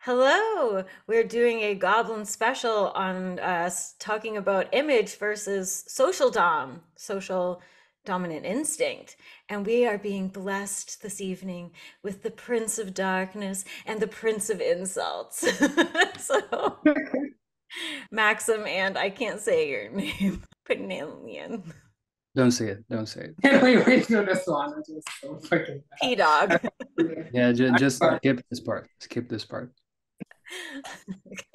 Hello, we're doing a Goblin special on us talking about image versus social dominant instinct. And we are being blessed this evening with the Prince of Darkness and the Prince of Insults. So, Maxim, and I can't say your name, Pnigalion. Don't say it. Don't say it. Wait, no, this one is just so fucking P-Dog. bad. Yeah, just But skip this part. Skip this part.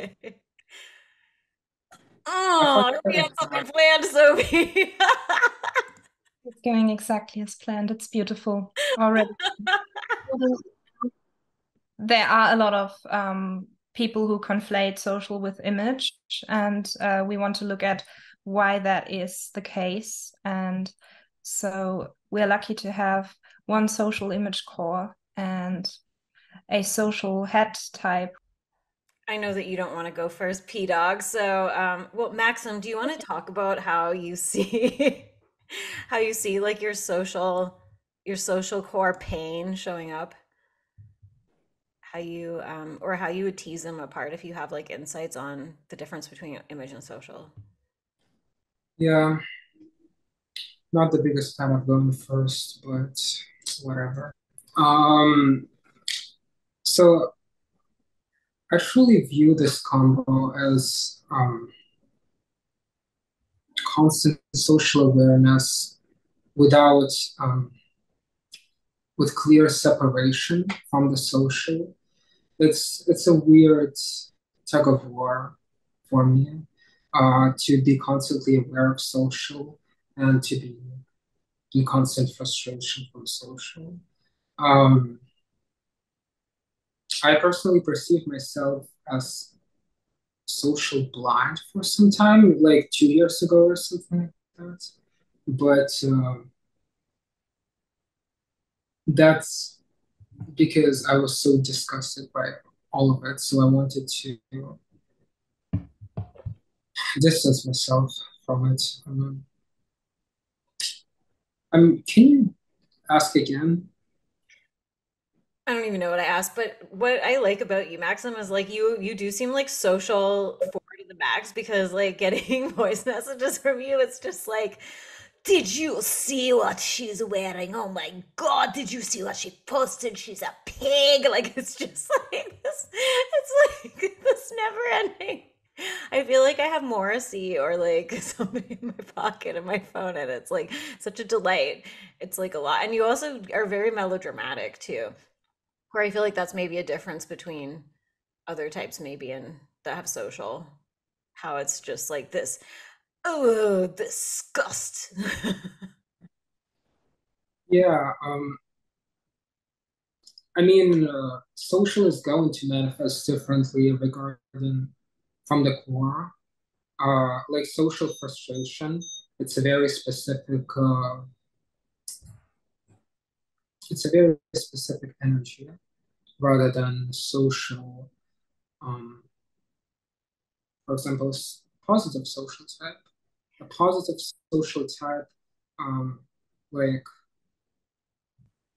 Okay. I Oh, forgot we that had it's something not. planned, Sophie. It's going exactly as planned. It's beautiful already. There are a lot of people who conflate social with image, and we want to look at why that is the case. And so we're lucky to have one social image core and a social head type. I know that you don't want to go first, P Dog. So, well, Maxim, do you want to talk about how you see how you see like your social core pain showing up? How you or how you would tease them apart if you have like insights on the difference between image and social. Yeah, not the biggest fan of going first, but whatever. Um, so I truly view this combo as constant social awareness without with clear separation from the social. It's a weird tug of war for me, to be constantly aware of social and to be in constant frustration from social. Um, I personally perceive myself as social blind for some time, like 2 years ago or something like that. But that's because I was so disgusted by all of it. So I wanted to distance myself from it. Can you ask again? I don't even know what I asked, but what I like about you, Maxim, is like you do seem like social forward to the max because like getting voice messages from you, it's just like, did you see what she's wearing? Oh my God, did you see what she posted? She's a pig. Like it's just like this, it's like this never ending. I feel like I have Morrissey or like somebody in my pocket of my phone, and it's like such a delight. It's like a lot. And you also are very melodramatic too, where I feel like that's maybe a difference between other types, maybe, and that have social. How it's just like this, oh, disgust. Yeah, I mean, social is going to manifest differently regarding from the core. Like social frustration, it's a very specific, it's a very specific energy rather than social, um, for example, positive social type. A positive social type, um, like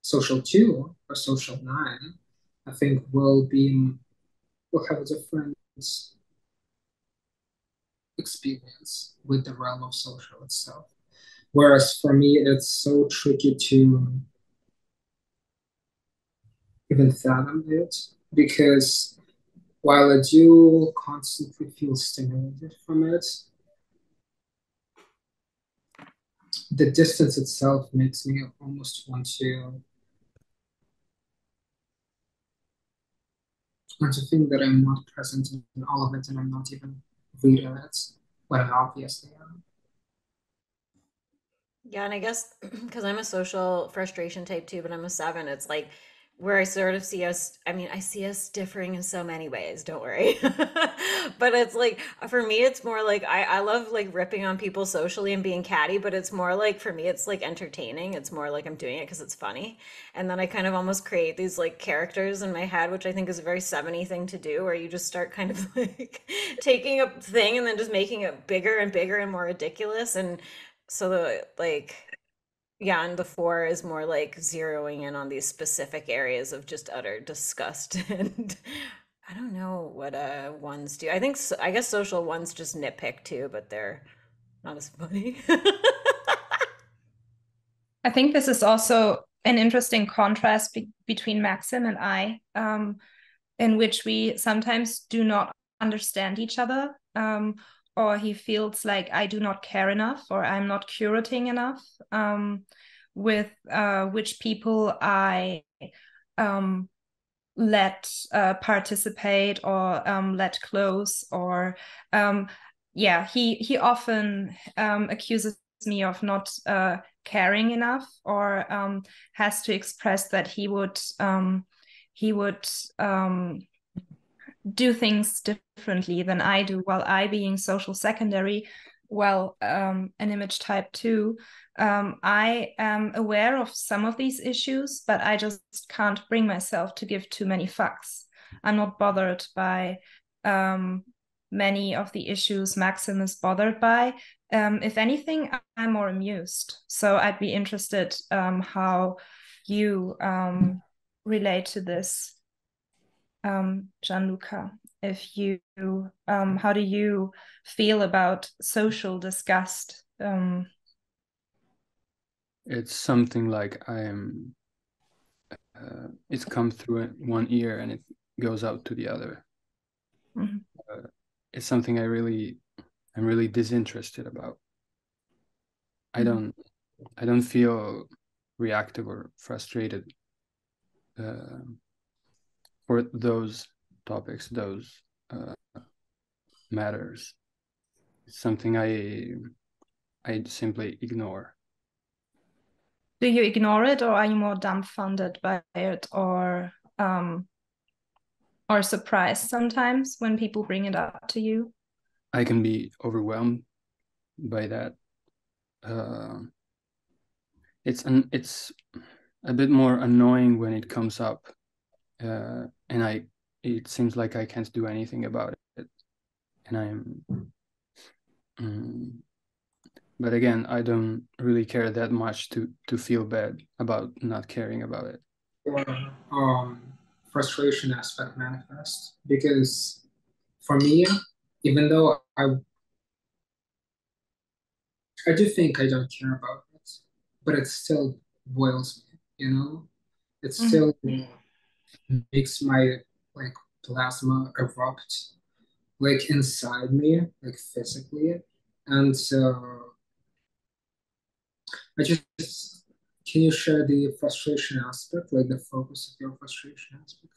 social two or social nine, I think will have a different experience with the realm of social itself. Whereas for me, it's so tricky to even fathom it because while I do constantly feel stimulated from it, the distance itself makes me almost want to think that I'm not present in all of it and I'm not even reading it when I obviously am. Yeah, and I guess because I'm a social frustration type too, but I'm a seven, it's like where I sort of see us, I mean, I see us differing in so many ways, don't worry. But it's like for me, it's more like I love like ripping on people socially and being catty, but it's more like for me, it's like entertaining. It's more like I'm doing it because it's funny. And then I kind of almost create these like characters in my head, which I think is a very 70 thing to do, where you just start kind of like taking a thing and then just making it bigger and bigger and more ridiculous. And so the like yeah, and the four is more like zeroing in on these specific areas of just utter disgust and I don't know what ones do. I think I guess social ones just nitpick too, but they're not as funny. I think this is also an interesting contrast between Maksym and I, in which we sometimes do not understand each other, or he feels like I do not care enough or I'm not curating enough, with which people I let participate or let close, or yeah, he often accuses me of not caring enough, or has to express that he would do things differently than I do, while I, being social secondary, well, an image type too, I am aware of some of these issues, but I just can't bring myself to give too many fucks. I'm not bothered by many of the issues Maksym is bothered by. If anything, I'm more amused. So I'd be interested how you relate to this, Gianluca. If you, how do you feel about social disgust? It's something like it's come through one ear and it goes out to the other. Mhm. It's something I'm really disinterested about. I don't feel reactive or frustrated for those topics, those matters. It's something I simply ignore. Do you ignore it, or are you more dumbfounded by it, or surprised sometimes when people bring it up to you? I can be overwhelmed by that. It's a bit more annoying when it comes up, and it seems like I can't do anything about it, and but again, I don't really care that much to feel bad about not caring about it. Or frustration aspect manifest, because for me, even though I do think I don't care about it, but it still boils me, you know? It still makes my like plasma erupt like inside me, like physically. And so I just can you share the frustration aspect, like the focus of your frustration aspect?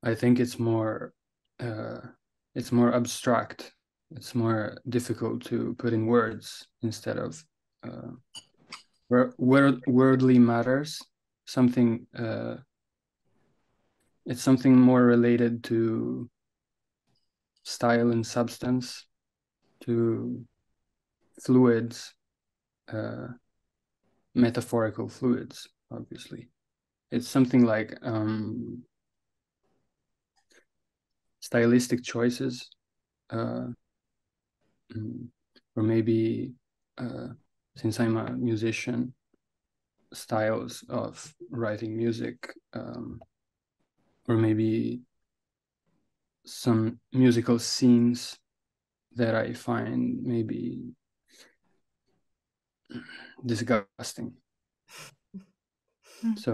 I think it's more abstract. It's more difficult to put in words instead of worldly matters. Something it's something more related to style and substance, to fluids, metaphorical fluids, obviously. It's something like stylistic choices, uh, or maybe since I'm a musician, styles of writing music, or maybe some musical scenes that I find maybe disgusting. So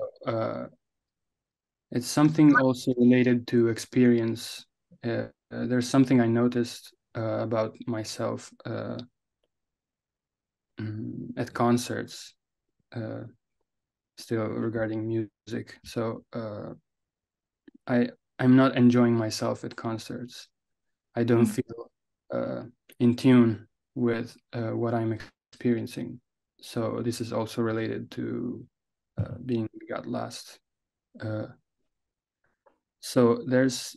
it's something also related to experience. There's something I noticed about myself at concerts, still regarding music. So I'm not enjoying myself at concerts. I don't feel in tune with what I'm experiencing. So this is also related to being got lost. So there's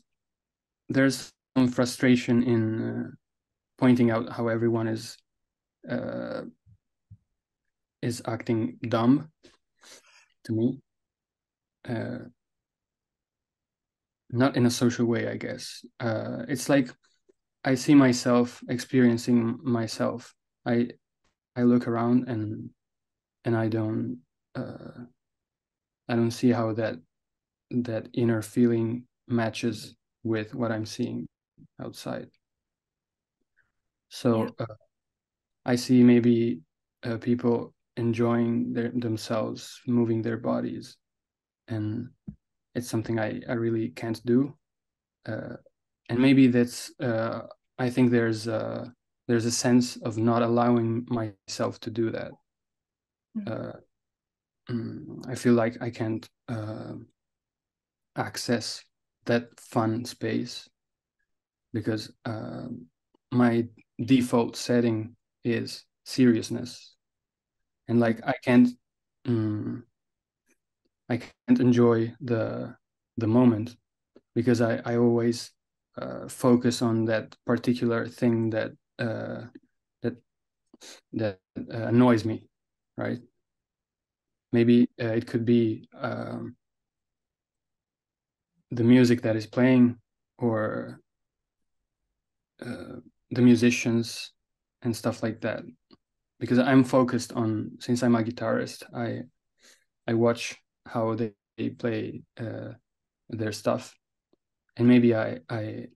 some frustration in pointing out how everyone is acting dumb to me. Not in a social way, I guess. It's like I see myself experiencing myself. I look around and I don't see how that inner feeling matches with what I'm seeing outside. So I see maybe people enjoying themselves, moving their bodies, and it's something I really can't do. And maybe that's I think there's a sense of not allowing myself to do that. I feel like I can't access that fun space because my default setting is seriousness, and like I can't enjoy the moment because I always focus on that particular thing that annoys me, right? Maybe it could be the music that is playing, or the musicians and stuff like that. Because I'm focused on, since I'm a guitarist, I watch how they play their stuff, and maybe I'm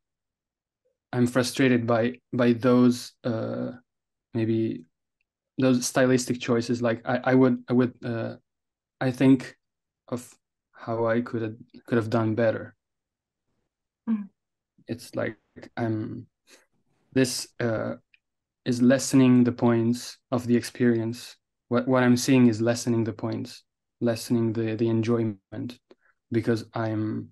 frustrated by those maybe those stylistic choices. Like I would I think of how I could have done better. It's like this is lessening the points of the experience. What I'm seeing is lessening the points, lessening the enjoyment, because I'm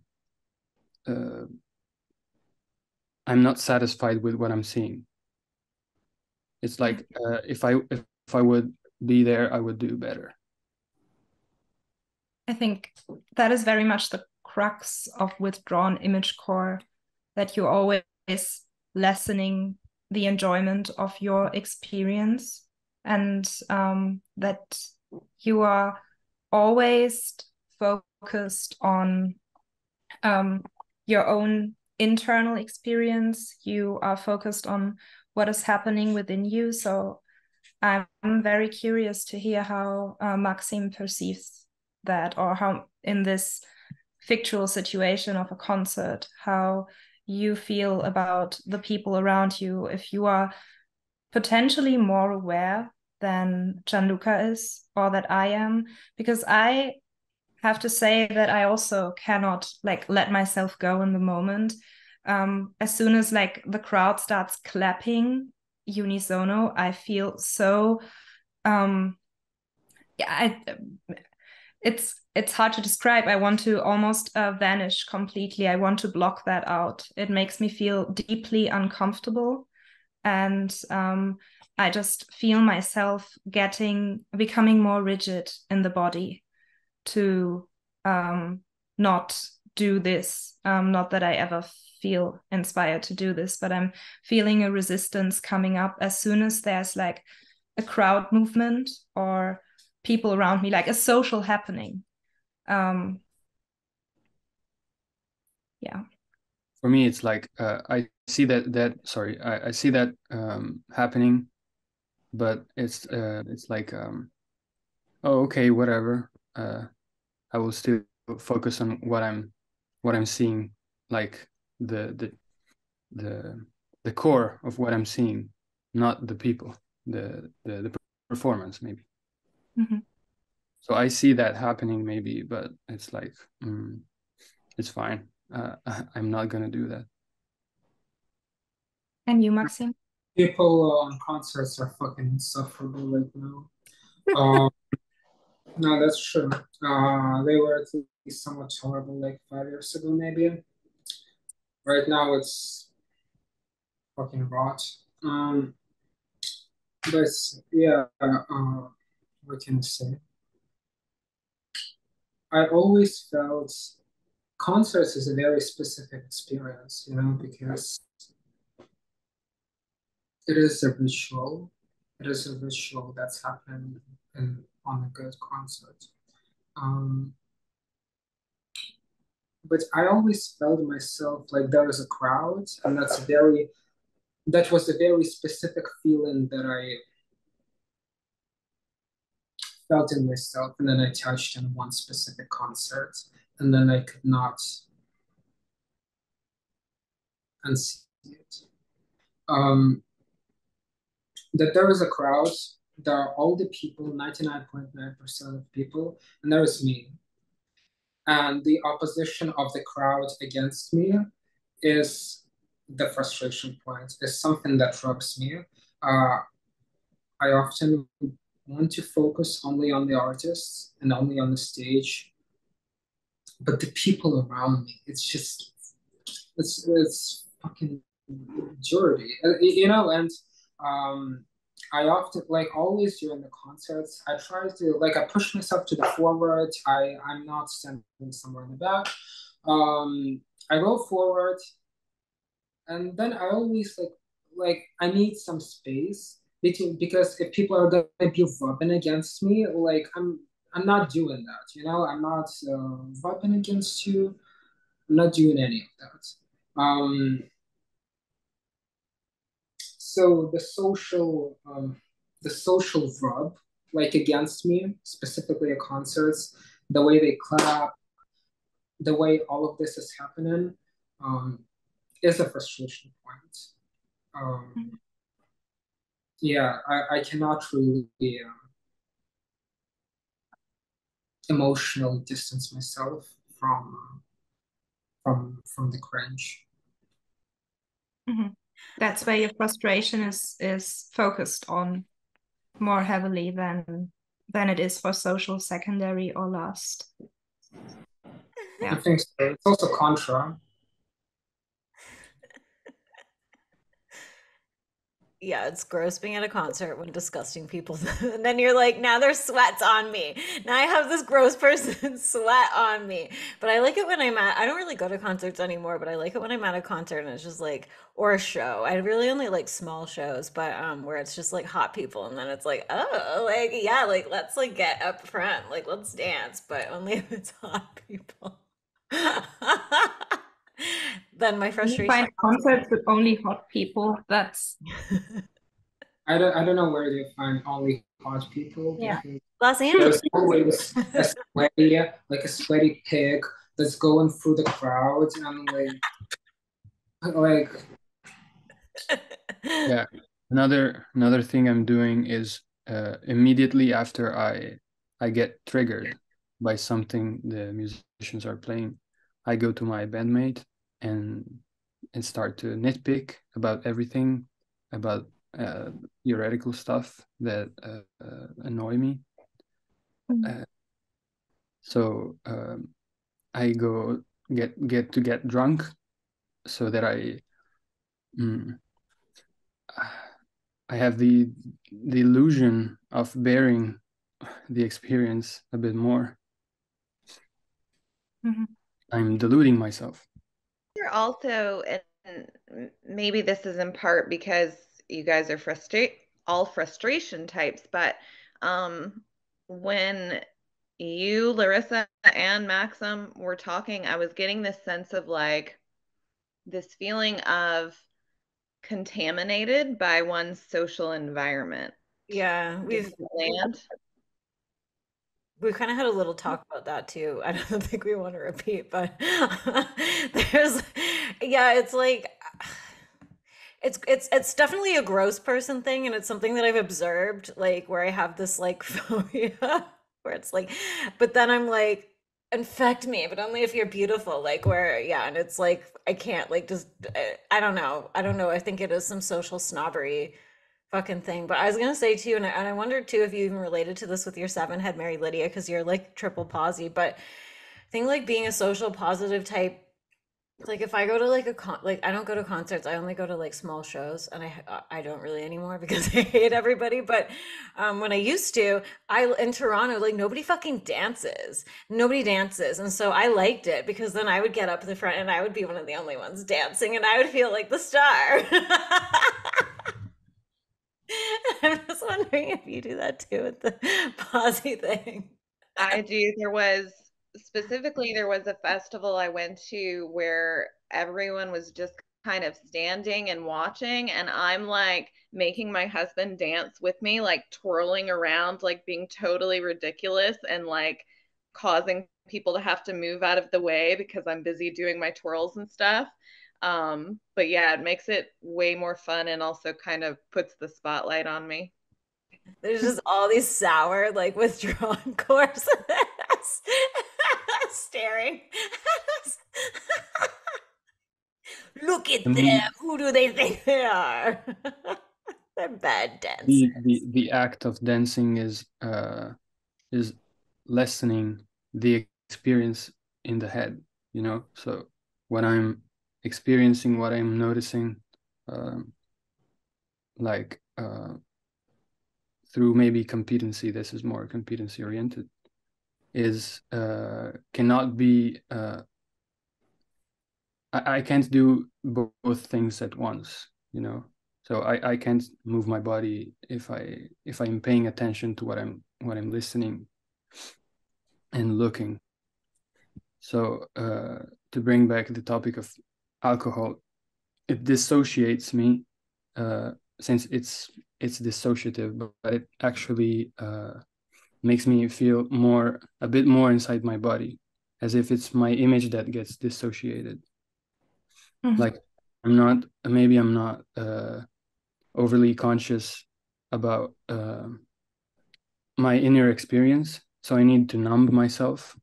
not satisfied with what I'm seeing. It's like if I would be there, I would do better. I think that is very much the crux of withdrawn image core, that you're always lessening the enjoyment of your experience, and that you are always focused on your own internal experience. You are focused on what is happening within you. So I'm very curious to hear how Maksym perceives that, or how in this fictional situation of a concert, how you feel about the people around you, if you are potentially more aware than Gianluca is, or that I am, because I have to say that I also cannot like let myself go in the moment. As soon as like the crowd starts clapping unisono, I feel so it's hard to describe. I want to almost vanish completely. I want to block that out. It makes me feel deeply uncomfortable, and I just feel myself becoming more rigid in the body to not do this. Not that I ever feel inspired to do this, but I'm feeling a resistance coming up as soon as there's like a crowd movement or people around me, like a social happening. Yeah. For me, it's like I see I see that happening, but it's like oh, okay, whatever. I will still focus on what I'm seeing, like the core of what I'm seeing, not the people, the performance maybe. So I see that happening maybe, but it's like it's fine. I'm not gonna do that. And you, Maksym? People on concerts are fucking insufferable right now. No, that's true. They were at least somewhat tolerable like 5 years ago, maybe. Right now, it's fucking rot. But yeah, what can I say? I always felt concerts is a very specific experience, because it is a ritual. It is a ritual that's happening on a good concert. But I always felt myself like there is a crowd, and that was a very specific feeling that I felt in myself, and then I touched in one specific concert, and then I could not and see it. That there is a crowd, there are all the people, 99.9% of people, and there is me. And the opposition of the crowd against me is the frustration point, is something that rubs me. I often want to focus only on the artists and only on the stage, but the people around me, it's fucking dirty, you know. And um, I often, like, always during the concerts, I try to, like, I push myself to the forward. I'm not standing somewhere in the back. I go forward, and then I always like I need some space between, because if people are gonna be rubbing against me, like I'm not doing that, you know. I'm not rubbing against you. I'm not doing any of that. So the social rub, like, against me, specifically at concerts, the way they clap, the way all of this is happening, um, is a frustration point. Um, yeah, I cannot really emotionally distance myself from the cringe. Mm-hmm. That's where your frustration is focused on more heavily than it is for social secondary or last. I Yeah. think so. It's also contra. Yeah, it's gross being at a concert when disgusting people, and then you're like, now there's sweats on me. Now I have this gross person sweat on me. But I like it when I don't really go to concerts anymore, but I like it when I'm at a concert and it's just like, or a show. I really only like small shows, but where it's just like hot people, and then it's like, oh, like, yeah, like, let's like get up front, like, let's dance, but only if it's hot people. Then my You frustration. find concerts with only hot people. That's I don't know where they find only hot people, yeah. because Los Angeles. there's always a sweaty pig that's going through the crowd, and like Yeah. Another thing I'm doing is immediately after I get triggered by something the musicians are playing, I go to my bandmate and start to nitpick about everything, about theoretical stuff that annoy me. Uh, so I go get drunk so that mm, I have the illusion of bearing the experience a bit more. Mm-hmm. I'm deluding myself. You're also, and maybe this is in part because you guys are all frustration types, but when you, Larissa, and Maksym were talking, I was getting this sense of like this feeling of contaminated by one's social environment. Yeah, Does it land? we've kind of had a little talk about that too. I don't think we want to repeat, but there's, yeah, it's like, it's definitely a gross person thing, and it's something that I've observed, like, where I have this like phobia, where it's like, but then I'm like, infect me, but only if you're beautiful, like, where, yeah, and it's like I can't, like, just I don't know. I think it is some social snobbery fucking thing. But I was gonna say too, and I wondered too if you even related to this with your seven head Mary Lydia, because you're like triple posy. But I think like being a social positive type, like if I go to like like I don't go to concerts, I only go to like small shows, and I don't really anymore because I hate everybody. But when I used to, I in Toronto, like nobody dances, and so I liked it because then I would get up at the front and I would be one of the only ones dancing, and I would feel like the star. I'm just wondering if you do that too with the posy thing. I do. There was a festival I went to where everyone was just kind of standing and watching, and I'm like making my husband dance with me, like twirling around, like being totally ridiculous and like causing people to have to move out of the way because I'm busy doing my twirls and stuff. But yeah, it makes it way more fun and also kind of puts the spotlight on me. There's just all these sour, like withdrawn corpses staring at us. Look To at them. me, Who do they think they are? They're bad dancers. the act of dancing is lessening the experience in the head, you know. So when I'm experiencing what I'm noticing, um, like through maybe competency, this is more competency oriented, is cannot be I can't do both things at once, you know. So I can't move my body if I'm paying attention to what I'm listening and looking. So to bring back the topic of alcohol, it dissociates me since it's dissociative, but it actually makes me feel a bit more inside my body, as if it's my image that gets dissociated. Like maybe I'm not overly conscious about my inner experience, so I need to numb myself,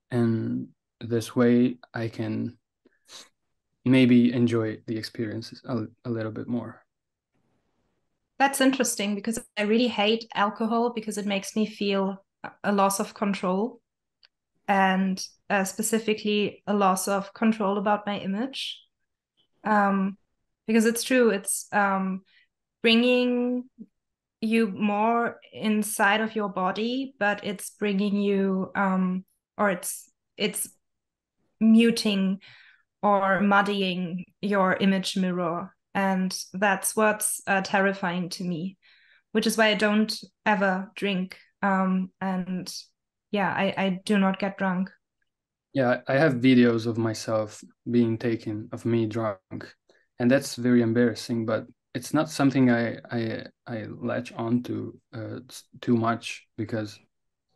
and this way I can maybe enjoy the experiences a little bit more. That's interesting because I really hate alcohol because it makes me feel a loss of control, and specifically a loss of control about my image. Because it's true, it's bringing you more inside of your body, but it's bringing you, or it's muting or muddying your image mirror. And that's what's terrifying to me, which is why I don't ever drink. And yeah, I do not get drunk. Yeah, I have videos of myself being taken of me drunk, and that's very embarrassing, but it's not something I latch on to too much, because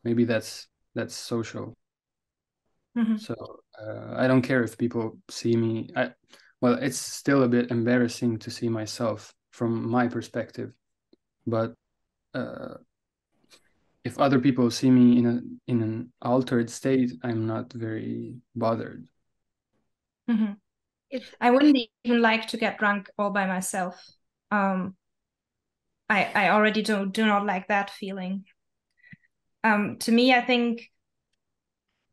maybe that's social. So I don't care if people see me. Well, it's still a bit embarrassing to see myself from my perspective, but if other people see me in an altered state, I'm not very bothered. I wouldn't even like to get drunk all by myself. I already do not like that feeling. To me, I think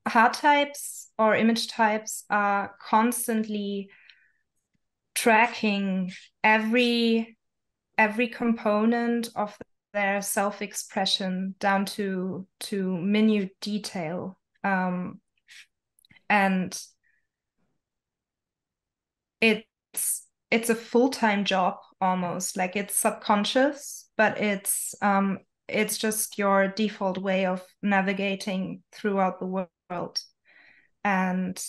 heart types or image types are constantly tracking every component of their self-expression down to minute detail, and it's a full-time job almost. Like, it's subconscious, but it's just your default way of navigating throughout the world. And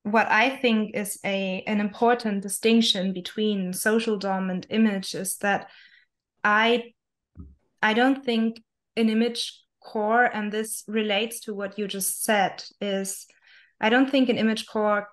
what I think is an important distinction between social dom and image is that I don't think an image core, and this relates to what you just said, is I don't think an image core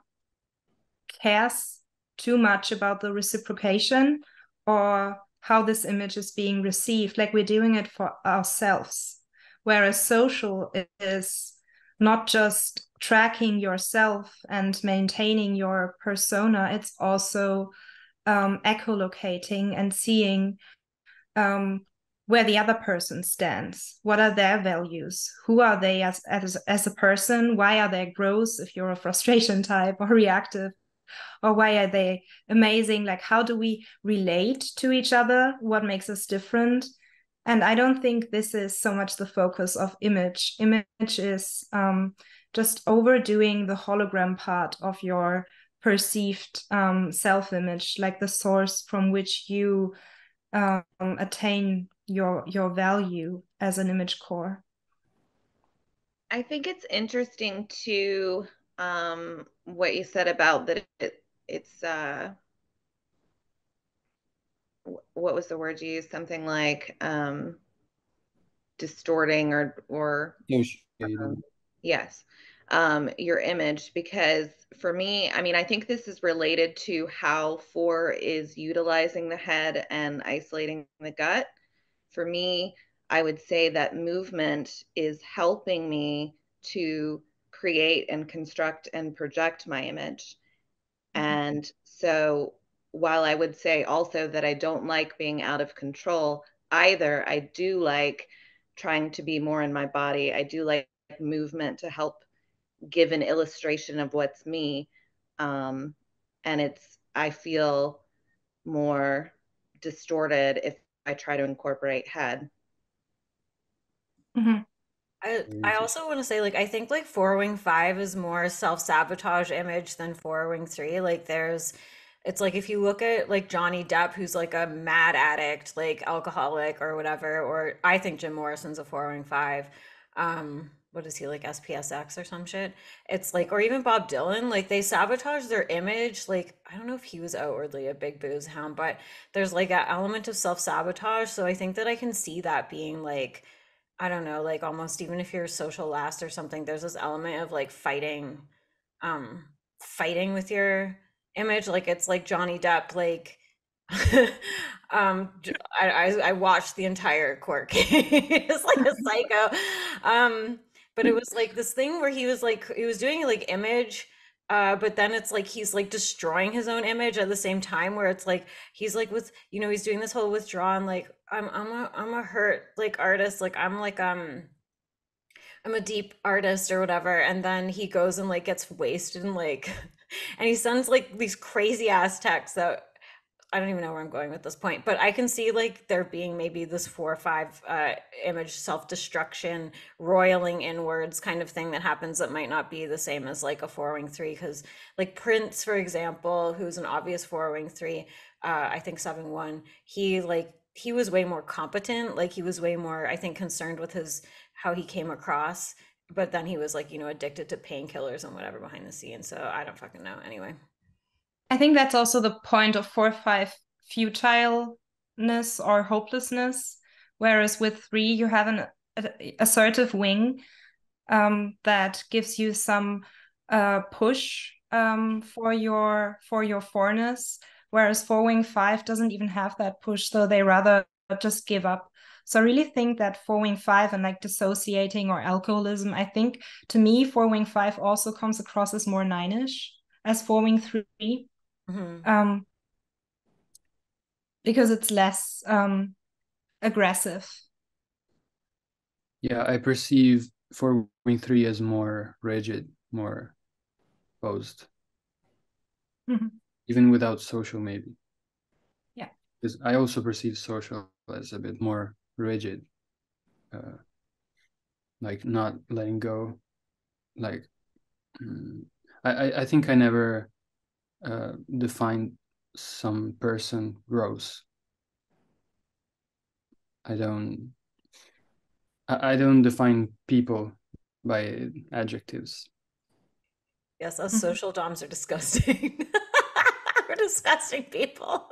cares too much about the reciprocation or how this image is being received. Like, we're doing it for ourselves, whereas social is not just tracking yourself and maintaining your persona, it's also echolocating and seeing where the other person stands. What are their values? Who are they as a person? Why are they gross if you're a frustration type, or reactive? Or why are they amazing? Like, how do we relate to each other? What makes us different? And I don't think this is so much the focus of image. Image is just overdoing the hologram part of your perceived self-image, like the source from which you attain your value as an image core. I think it's interesting too, what you said about that it's what was the word you used? Something like distorting or Associated. yes. your image, because for me, I mean, I think this is related to how 4 is utilizing the head and isolating the gut. For me, I would say that movement is helping me to create and construct and project my image. And so while I would say also that I don't like being out of control either, I do like trying to be more in my body. I do like movement to help give an illustration of what's me. And I feel more distorted if I try to incorporate head. Mhm. I also want to say, like, I think like Four Wing Five is more self-sabotage image than Four Wing Three. Like, it's like if you look at like Johnny Depp, who's like a mad addict, like alcoholic or whatever, or I think Jim Morrison's a Four Wing Five. What is he, like SPSX or some shit? It's like, or even Bob Dylan, like they sabotage their image. Like, I don't know if he was outwardly a big booze hound, but there's like an element of self-sabotage. So I think that I can see that being like, I don't know, like almost even if you're a social last or something, there's this element of like um, fighting with your image. Like it's like Johnny Depp, like I watched the entire court case like a psycho. But it was like this thing where he was doing like image, but then it's like he's like destroying his own image at the same time, where it's like he's like with, you know, he's doing this whole withdrawn, like I'm a hurt like artist, like I'm a deep artist or whatever, and then he goes and like gets wasted and like and he sends like these crazy ass texts that I don't even know where I'm going with this point, but I can see like there being maybe this 4 or 5 image self-destruction, roiling inwards kind of thing that happens that might not be the same as like a Four Wing Three. Because like Prince, for example, who's an obvious Four Wing Three, I think 7-1, he was way more competent. Like he was way more, I think, concerned with his how he came across. But then he was like, you know, addicted to painkillers and whatever behind the scenes. So I don't fucking know. Anyway. I think that's also the point of 4 5 futileness or hopelessness, whereas with 3 you have an assertive wing that gives you some push for your fourness, whereas 4 Wing 5 doesn't even have that push, so they rather just give up. So I really think that 4 Wing 5 and like dissociating or alcoholism, I think to me 4 Wing 5 also comes across as more 9ish as 4 Wing 3. Mm-hmm. Because it's less aggressive. Yeah, I perceive 4 Wing 3 as more rigid, more posed, even without social, maybe. Yeah. Because I also perceive social as a bit more rigid, like not letting go. Like, I think I never defined some person gross. I don't define people by adjectives. Yes, us social doms are disgusting. We're disgusting people.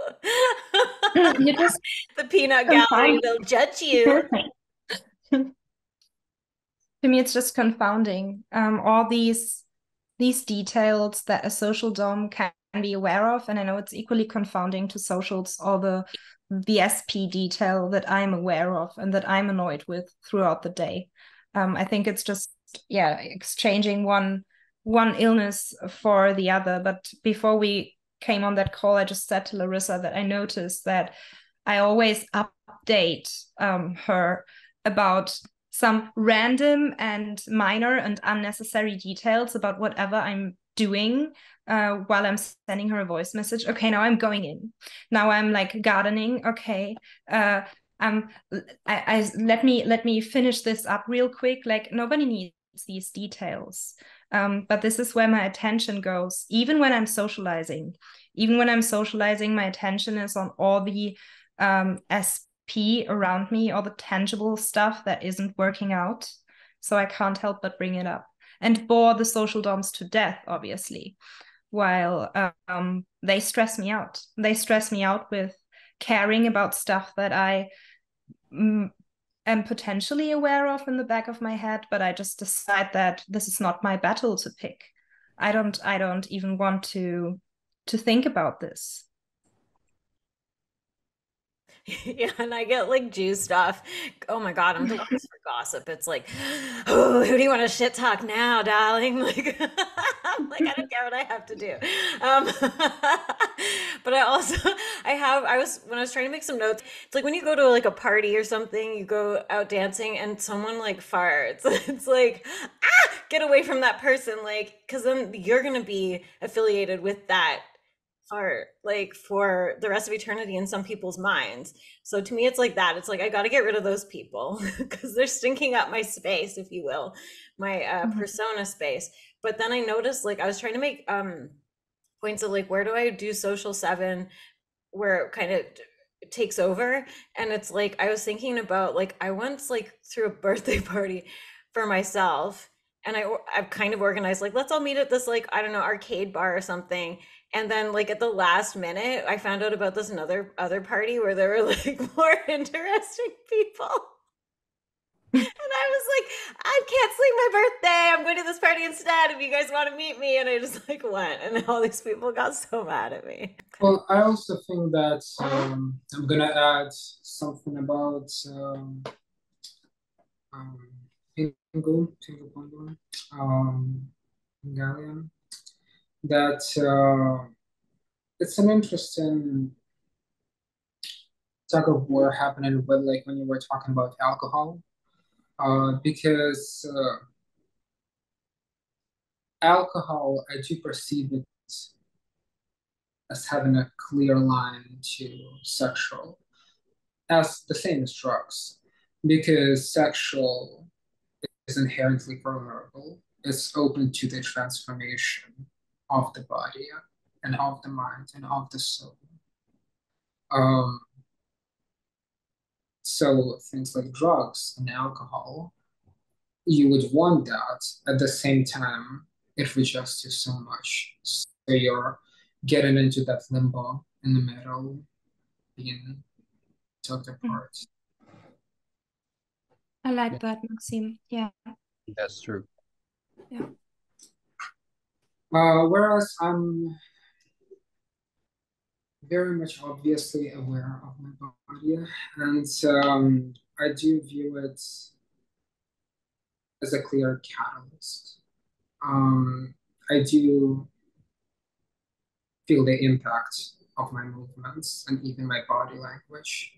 You just The peanut gallery will judge you. To me, it's just confounding. All these details that a social dom can be aware of, and I know it's equally confounding to socials, all the SP detail that I'm aware of and that I'm annoyed with throughout the day. I think it's just exchanging one illness for the other. But before we came on that call, I just said to Larissa that I noticed that I always update her about some random and minor and unnecessary details about whatever I'm doing while I'm sending her a voice message. Okay, now I'm going in. Now I'm like gardening. Okay, let me finish this up real quick. Like nobody needs these details. But this is where my attention goes. Even when I'm socializing, my attention is on all the SP around me, all the tangible stuff that isn't working out. So I can't help but bring it up and bore the social doms to death, obviously, while they stress me out. They stress me out with caring about stuff that I am potentially aware of in the back of my head, but I just decide that this is not my battle to pick. I don't even want to think about this. Yeah, and I get like Jew stuff. Oh my God, I'm the worst for gossip. It's like, oh, who do you want to shit talk now, darling? Like, I'm like, I don't care what I have to do. Um, but I also, when I was trying to make some notes, it's like when you go to like a party or something, you go out dancing and someone like farts. It's like, get away from that person. Like, because then you're going to be affiliated with that fart like for the rest of eternity in some people's minds. So to me, it's like that. It's like I got to get rid of those people because they're stinking up my space, if you will, my persona space. But then I noticed, like, I was trying to make points of like, where do I do social seven where it kind of takes over? And it's like I was thinking about like I once like threw a birthday party for myself, and I've kind of organized like let's all meet at this like I don't know arcade bar or something. And then like at the last minute, I found out about this another other party where there were like more interesting people. And I was like, I'm canceling my birthday. I'm going to this party instead if you guys want to meet me. And I just like went, and all these people got so mad at me. Well, I also think that I'm gonna add something about um, Pingu Pongo, Pnigalion, that it's an interesting tug of war happening with like when you were talking about alcohol, because alcohol, I do perceive it as having a clear line to sexual, as the same as drugs, because sexual is inherently vulnerable. It's open to the transformation of the body and of the mind and of the soul. Um, so things like drugs and alcohol, you would want that. At the same time, it rejects you so much. So you're getting into that limbo in the middle, being tugged apart. I like that, Maksym. Yeah. That's true. Yeah. Whereas I'm very much obviously aware of my body, and I do view it as a clear catalyst. I do feel the impact of my movements and even my body language.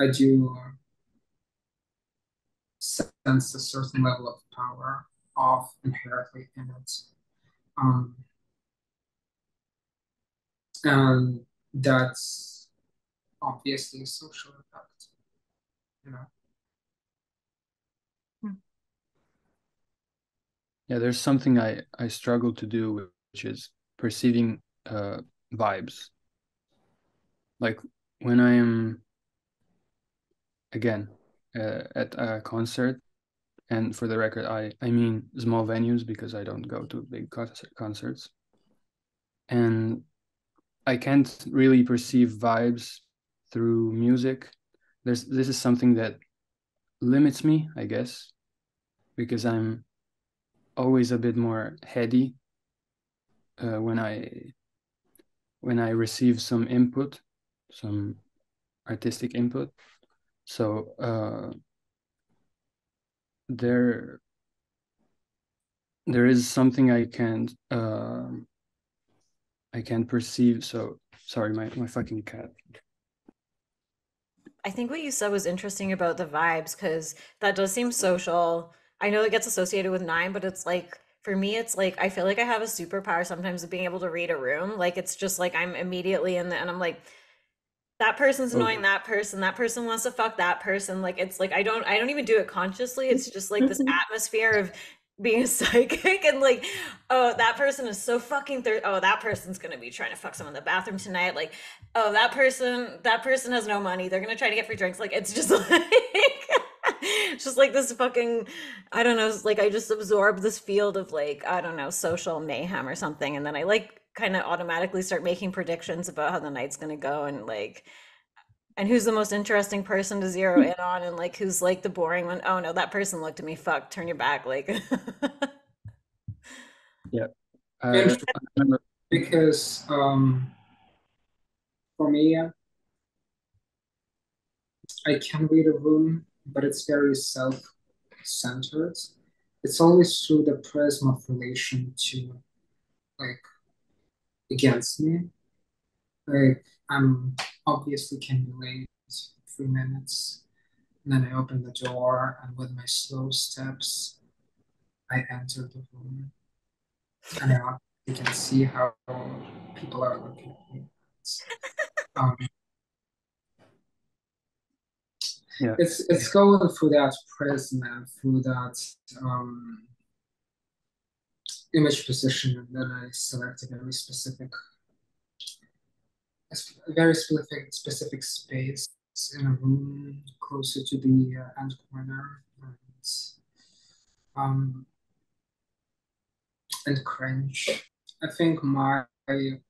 I do sense a certain level of power of inherently in it. Um, and that's obviously a social effect, you know. Yeah, there's something I struggle to do, which is perceiving vibes. Like when I am again at a concert, and for the record, I mean small venues because I don't go to big concerts, and I can't really perceive vibes through music. This is something that limits me, I guess, because I'm always a bit more heady when I receive some input, some artistic input. So there is something I can't perceive. So sorry, my fucking cat. I think what you said was interesting about the vibes because that does seem social. I know it gets associated with nine, but it's like for me, it's like I feel like I have a superpower sometimes of being able to read a room. Like it's just like I'm immediately in the, and I'm like, that person's annoying that person wants to fuck that person. Like it's like I don't even do it consciously. It's just like this atmosphere of being a psychic and like, oh, that person is so fucking oh, that person's gonna be trying to fuck someone in the bathroom tonight. Like, oh, that person has no money. They're gonna try to get free drinks. Like it's just like it's just like this fucking I don't know, like I just absorb this field of like, I don't know, social mayhem or something. And then I like kind of automatically start making predictions about how the night's gonna go and like And who's the most interesting person to zero in on, and like who's like the boring one? Oh no, that person looked at me. Fuck, turn your back. Like, Yeah. And I remember. because for me, I can read a room, but it's very self-centered. It's always through the prism of relation to like against me. Like I'm obviously can be late 3 minutes, and then I open the door, and with my slow steps, I enter the room, and you can see how people are looking at me. Um, Yeah. it's going through that prism and through that um, image position, and then I select a very specific space in a room closer to the end corner, um, and cringe. I think my read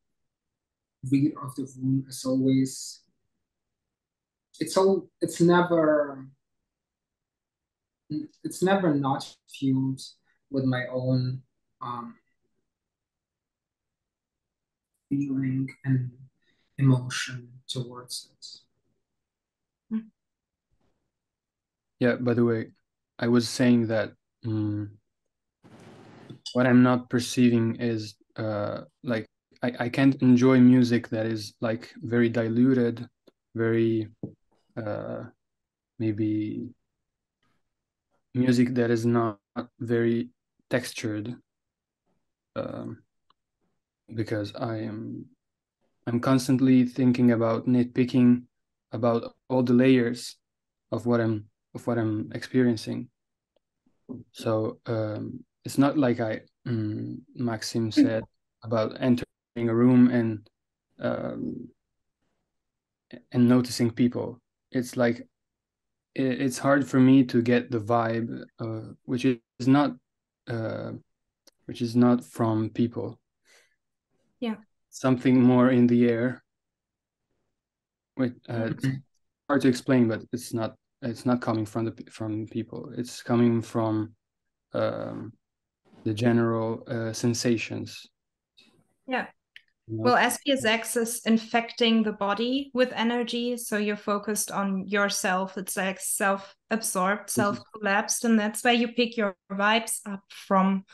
of the room is always it's never not fueled with my own um, feeling and emotion towards it. Yeah. By the way, I was saying that what I'm not perceiving is like I can't enjoy music that is like very diluted, very maybe music that is not very textured, um, because I'm constantly thinking about nitpicking about all the layers of what I'm experiencing. So it's not like Maksym said about entering a room um, and noticing people. It's like it's hard for me to get the vibe, uh, which is not from people. Yeah. Something more in the air. It's hard to explain, but it's not coming from people. It's coming from the general sensations. Yeah. You know? Well, SPSX is infecting the body with energy, so you're focused on yourself. It's like self-absorbed, self-collapsed, and that's where you pick your vibes up from.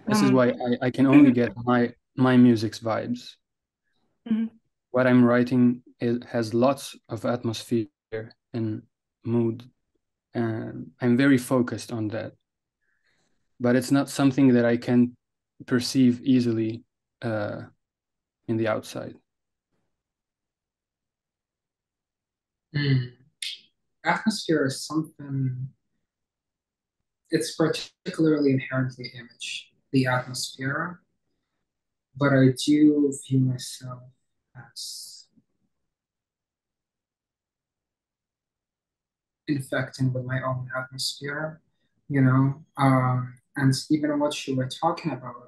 This is why I can only get my music's vibes. Mhm. What I'm writing has lots of atmosphere and mood, and I'm very focused on that. But it's not something that I can perceive easily in the outside. Atmosphere is something, it's particularly inherently image, the atmosphere, but I do view myself as infecting with my own atmosphere, you know. And even what you were talking about,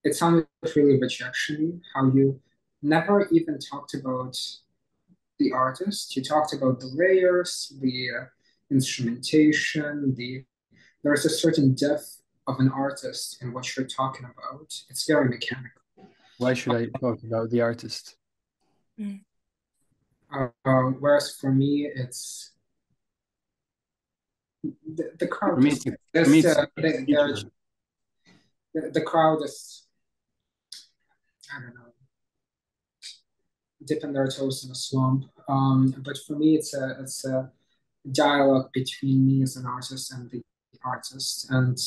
it sounded really rejection how you never even talked about the artist. You talked about the layers, the instrumentation, there's a certain depth of an artist in what you're talking about. It's very mechanical. Why should I talk about the artist? Whereas for me, it's the For crowd me, just for me, this it's feature. the crowd is, I don't know, dipping their toes in a swamp. But for me, it's a dialogue between me as an artist and the artist, and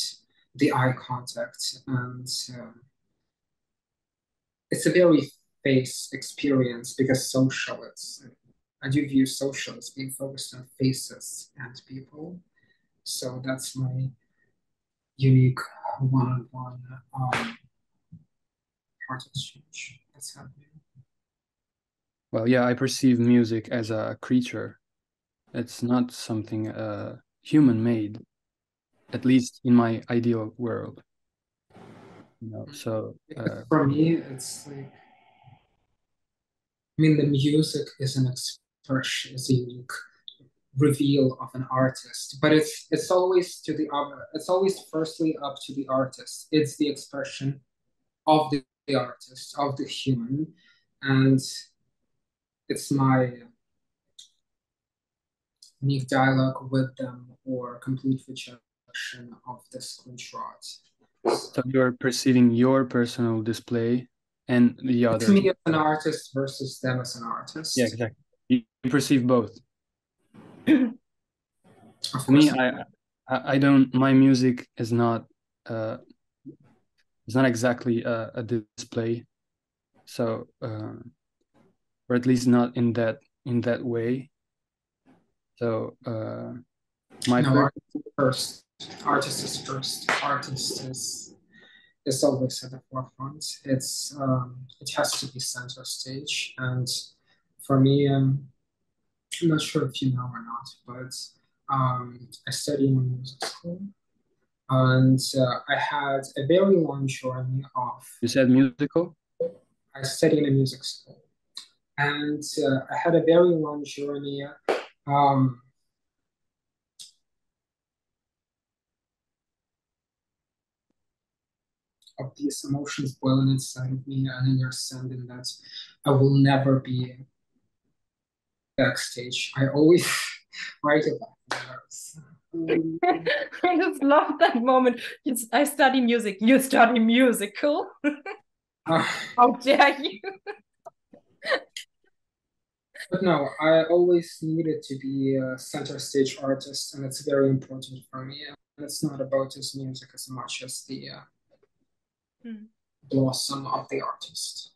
the eye contact, and it's a very face experience because social. I do view social as being focused on faces and people. So that's my unique one-on-one art exchange that's happening. Well, yeah, I perceive music as a creature. It's not something human made, at least in my ideal world. You know, so Because for me, it's like I mean, the music is an expression, is a unique reveal of an artist, but it's always to the other. It's always firstly up to the artist. It's the expression of the artist, of the human, and it's my unique dialogue with them or complete rejection of this control. So you're perceiving your personal display and the It's other. me as an artist versus them as an artist. Yeah, exactly. You perceive both. Of For me, course, I don't. My music is not. It's not exactly a display. So, or at least not in that way. So, my no, artist is first. Artist is first. Artist is always at the forefront. It has to be center stage. And for me, I'm not sure if you know or not, but I study in a music school, and I had a very long journey of. You said musical. I study in a music school, and I had a very long journey. Um, of these emotions boiling inside of me and understanding that I will never be backstage. I always write about nerves. I just love that moment. I study music. You study musical. How dare you? But no, I always needed to be a center stage artist, and it's very important for me. And it's not about his music as much as the blossom of the artist.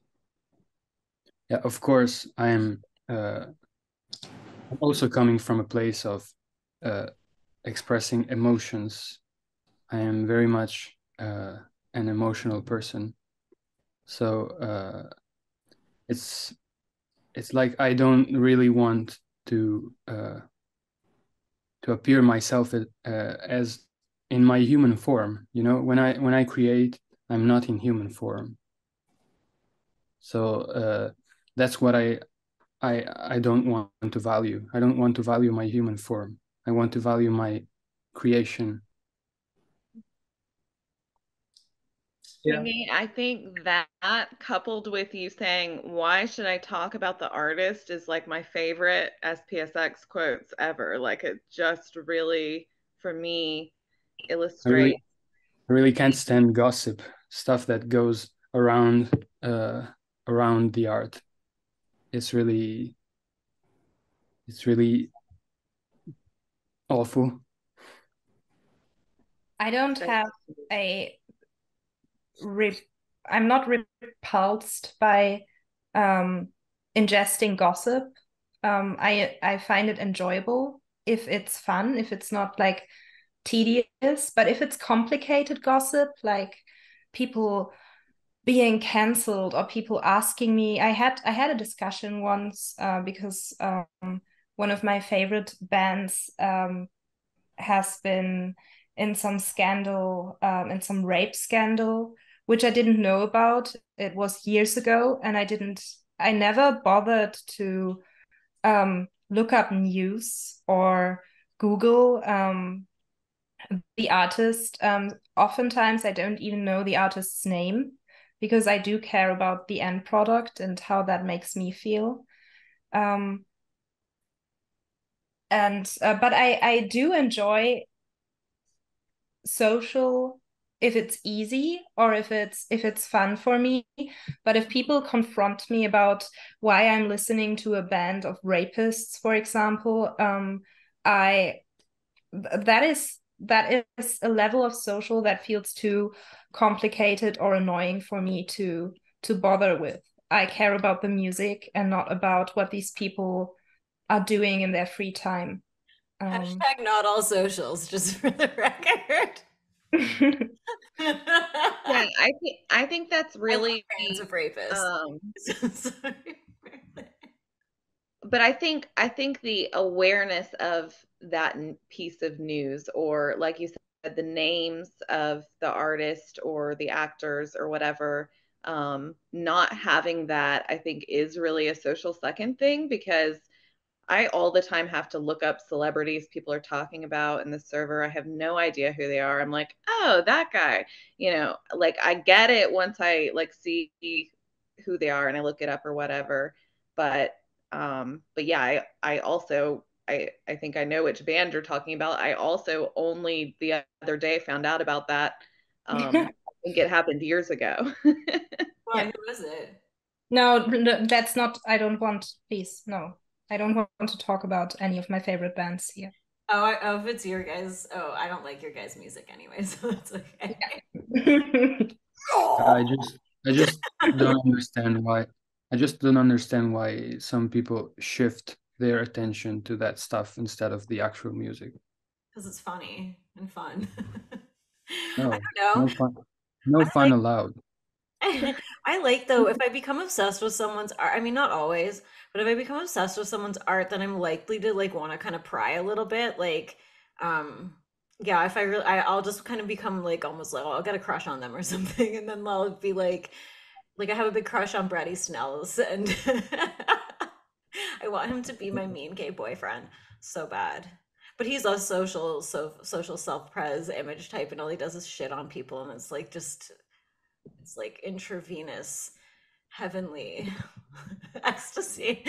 Yeah, of course. I'm also coming from a place of expressing emotions. I am very much an emotional person. So it's like I don't really want to appear myself as in my human form. You know, when I create, I'm not in human form. So that's what I don't want to value. I don't want to value my human form. I want to value my creation. Yeah. I think that coupled with you saying, why should I talk about the artist, is like my favorite SPSX quotes ever. Like it just really, for me, illustrates. I really can't stand gossip, stuff that goes around the art. It's really awful. I don't have I'm not repulsed by ingesting gossip. I find it enjoyable if it's fun, if it's not like tedious, but if it's complicated gossip, like people being cancelled or people asking me. I had a discussion once because one of my favorite bands has been in some scandal, in some rape scandal, which I didn't know about. It was years ago, and I never bothered to look up news or Google the artist. Oftentimes, I don't even know the artist's name because I do care about the end product and how that makes me feel. But I do enjoy social if it's easy or if it's fun for me. But if people confront me about why I'm listening to a band of rapists, for example, I that is a level of social that feels too complicated or annoying for me to bother with. I care about the music and not about what these people are doing in their free time. Hashtag not all socials, just for the record. Yeah, I think that's I love really fans of rapists. but I think the awareness of that piece of news, or like you said, the names of the artist or the actors or whatever, not having that, I think, is really a social second thing, because I all the time have to look up celebrities people are talking about in the server. I have no idea who they are. I'm like, oh, that guy. Like I get it once I like see who they are and I look it up or whatever. But yeah, I also I think I know which band you're talking about. I also only the other day found out about that. I think it happened years ago. Why? Who is it? No, that's not. I don't want. Please, no. I don't want to talk about any of my favorite bands here. Oh, if it's your guys. Oh, I don't like your guys' music anyway, so that's okay. I just don't understand why. I just don't understand why some people shift their attention to that stuff instead of the actual music. Because it's funny and fun. I No, don't know. no fun, no fun allowed. I like though, if I become obsessed with someone's art, I mean not always, but if I become obsessed with someone's art, then I'm likely to like want to kind of pry a little bit. Like, um, yeah, if I really, I'll just kind of become like almost like, oh, I'll get a crush on them or something, and then I'll be like I have a big crush on Brady Snells, and I want him to be my mean gay boyfriend so bad. But he's a social self-pres image type, and all he does is shit on people, and it's like just it's like intravenous, heavenly ecstasy.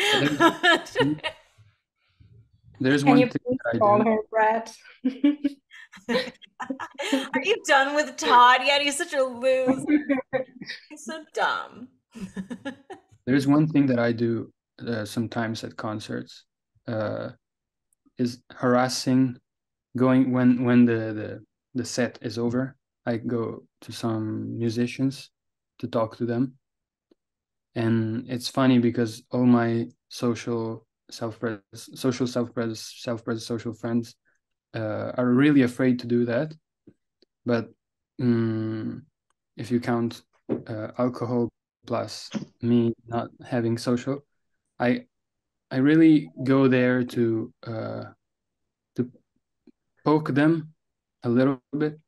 There's Can one you thing please that I call do. her Brad? Are you done with Todd yet? He's such a loser. He's so dumb. There's one thing that I do sometimes at concerts, is harassing. Going when the set is over, I go to some musicians to talk to them, and it's funny because all my self-pres social friends are really afraid to do that. But if you count alcohol plus me not having social, I really go there to poke them a little bit,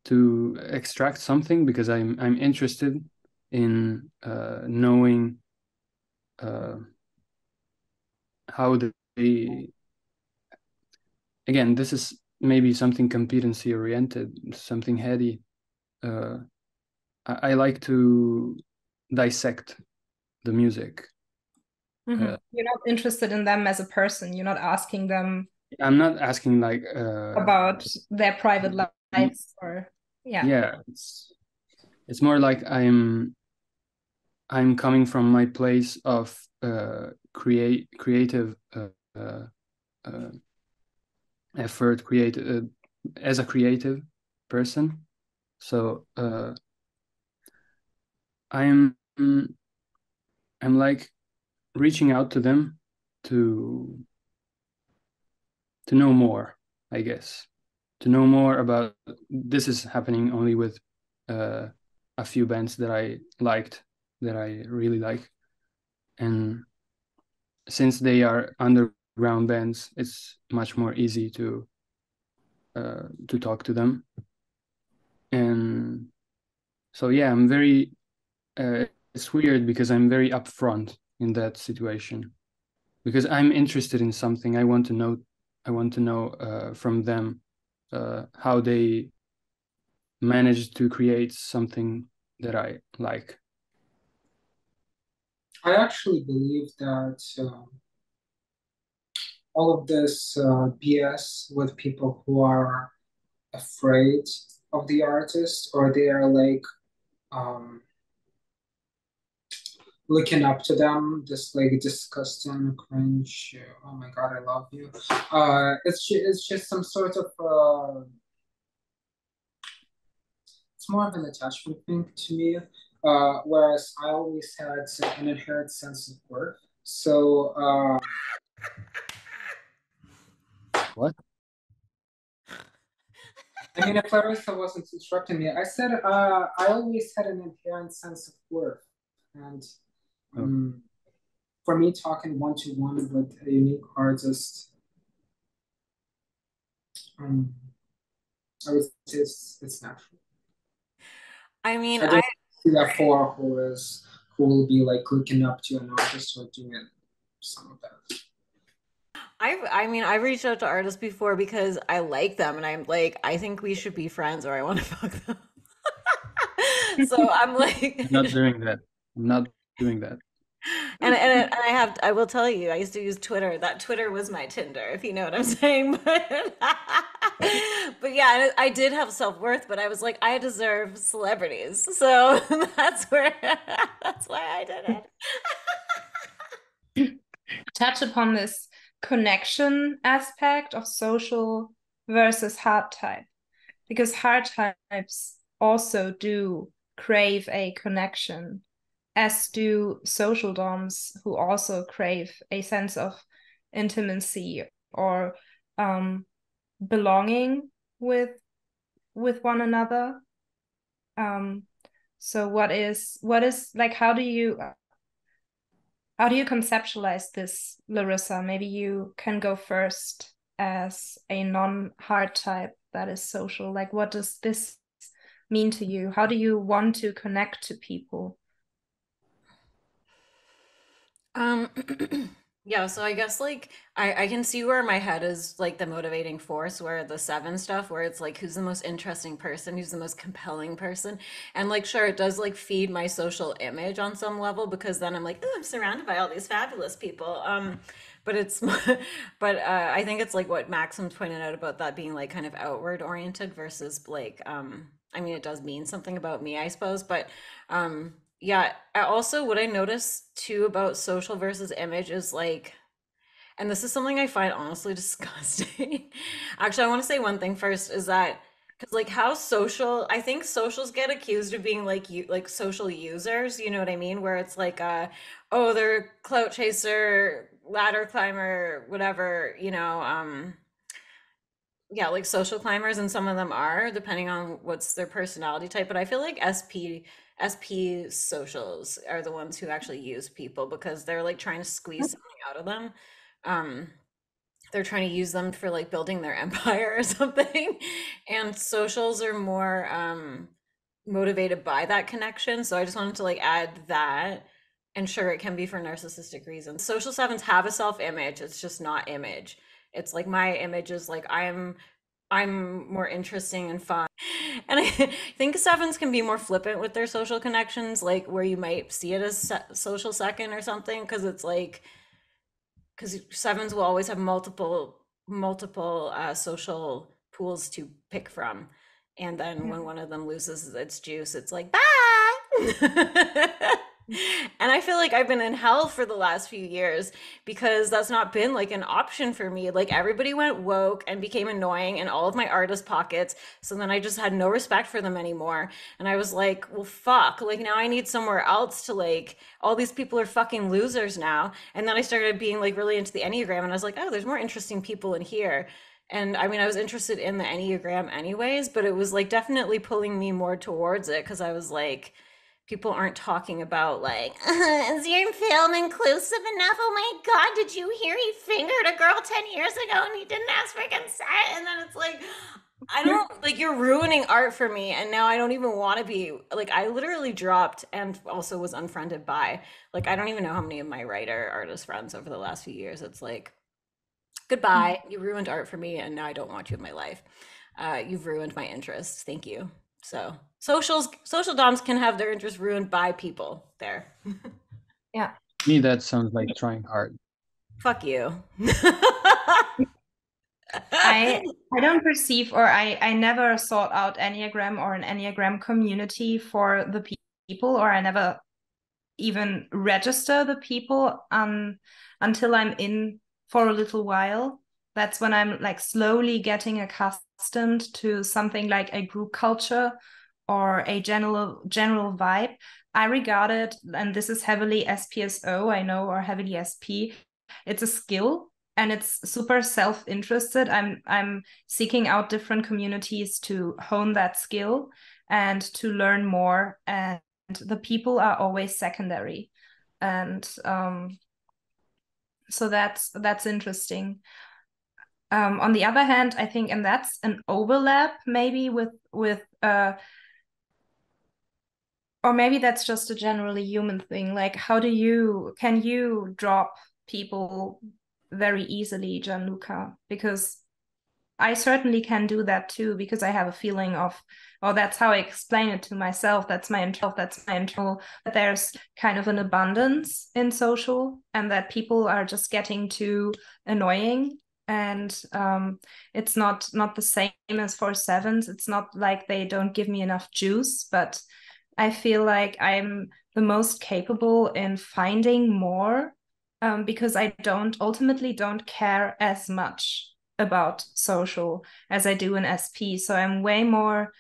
to extract something, because I'm interested in knowing how they, again, this is maybe something competency oriented, something heady. I like to dissect the music. You're not interested in them as a person. You're not asking them I'm not asking like about their private lives or yeah, it's more like I'm coming from my place of creative uh, effort, creative as a creative person. So I'm like reaching out to them to know more, I guess, to know more about. This is happening only with a few bands that I liked, that I really like, and since they are underground bands, it's much more easy to talk to them. And so yeah, I'm very it's weird because I'm very upfront in that situation, because I'm interested in something. I want to know from them how they managed to create something that I like. I actually believe that all of this BS with people who are afraid of the artist, or they are like um, looking up to them, just like disgusting, cringe. Oh my God, I love you. It's just some sort of it's more of an attachment thing to me. Whereas I always had an inherent sense of worth. So What? I mean, if Larissa wasn't interrupting me, I said I always had an inherent sense of worth, and um, for me, talking one to one with a unique artist, um, I would say it's natural. I mean, I CF4 who will be like looking up to an artist or doing some of that. I mean, I've reached out to artists before because I like them and I'm like, I think we should be friends or I want to fuck them. So I'm like, I'm not doing that. I'm not doing that. and I will tell you, I used to use Twitter. That Twitter was my Tinder, if you know what I'm saying. But yeah, and I did have self-worth, but I was like, I deserve celebrities. So that's why I did it. Touch upon this connection aspect of social versus hard type, because hard types also do crave a connection, as do social doms who also crave a sense of intimacy or belonging with one another. So what is like, how do you conceptualize this, Larissa? Maybe you can go first as a non-hard type that is social. Like, what does this mean to you? How do you want to connect to people? Um, yeah, so I guess like I can see where my head is like the motivating force, where the seven stuff, where it's like who's the most interesting person, who's the most compelling person. And like sure, it does like feed my social image on some level because then I'm like, oh, I'm surrounded by all these fabulous people. But it's but I think it's like what Maxim's pointed out about that being like kind of outward oriented versus like I mean it does mean something about me, I suppose, but yeah, I also what I noticed too about social versus image is like, and this is something I find honestly disgusting. Actually, I want to say one thing first is that because like how social, I think socials get accused of being like you like social users, you know what I mean? Where it's like oh, they're clout chaser, ladder climber, whatever, yeah, like social climbers, and some of them are, depending on what's their personality type. But I feel like SP socials are the ones who actually use people because they're like trying to squeeze something out of them. Um, they're trying to use them for like building their empire or something. And socials are more motivated by that connection. So I just wanted to like add that. And sure, it can be for narcissistic reasons. Social sevens have a self-image. It's just not image. It's like my image is like I'm more interesting and fun. And I think sevens can be more flippant with their social connections, like where you might see it as social second or something, because it's like because sevens will always have multiple social pools to pick from, and then when one of them loses its juice, it's like bye. And I feel like I've been in hell for the last few years because that's not been like an option for me. Like everybody went woke and became annoying in all of my artist pockets. So then I just had no respect for them anymore. And I was like, well, fuck. Like now I need somewhere else to like, all these people are fucking losers now. And then I started being like really into the Enneagram and I was like, oh, there's more interesting people in here. And I mean, I was interested in the Enneagram anyways, but it was like definitely pulling me more towards it because I was like, people aren't talking about like, is your film inclusive enough? Oh my God, did you hear he fingered a girl 10 years ago and he didn't ask for consent? And then it's like, I don't like you're ruining art for me. And now I don't even want to be like, I literally dropped and also was unfriended by like, I don't even know how many of my writer artist friends over the last few years. It's like, goodbye, you ruined art for me and now I don't want you in my life. You've ruined my interests. Thank you. So social doms can have their interests ruined by people there. Yeah. To me, that sounds like trying hard. Fuck you. I don't perceive, or I never sought out Enneagram or an Enneagram community for the people, or I never even register the people until I'm in for a little while. That's when I'm like slowly getting accustomed to something like a group culture or a general vibe. I regard it, and this is heavily SPSO, I know, or heavily SP. It's a skill and it's super self-interested. I'm seeking out different communities to hone that skill and to learn more, and the people are always secondary. And so that's interesting. On the other hand, I think, and that's an overlap maybe with or maybe that's just a generally human thing. Like, can you drop people very easily, Gianluca? Because I certainly can do that too, because I have a feeling of, oh, that's how I explain it to myself. That's my internal, that there's kind of an abundance in social, and that people are just getting too annoying. And it's not the same as for sevens. It's not like they don't give me enough juice, but I feel like I'm the most capable in finding more, because I ultimately don't care as much about social as I do in SP. So I'm way more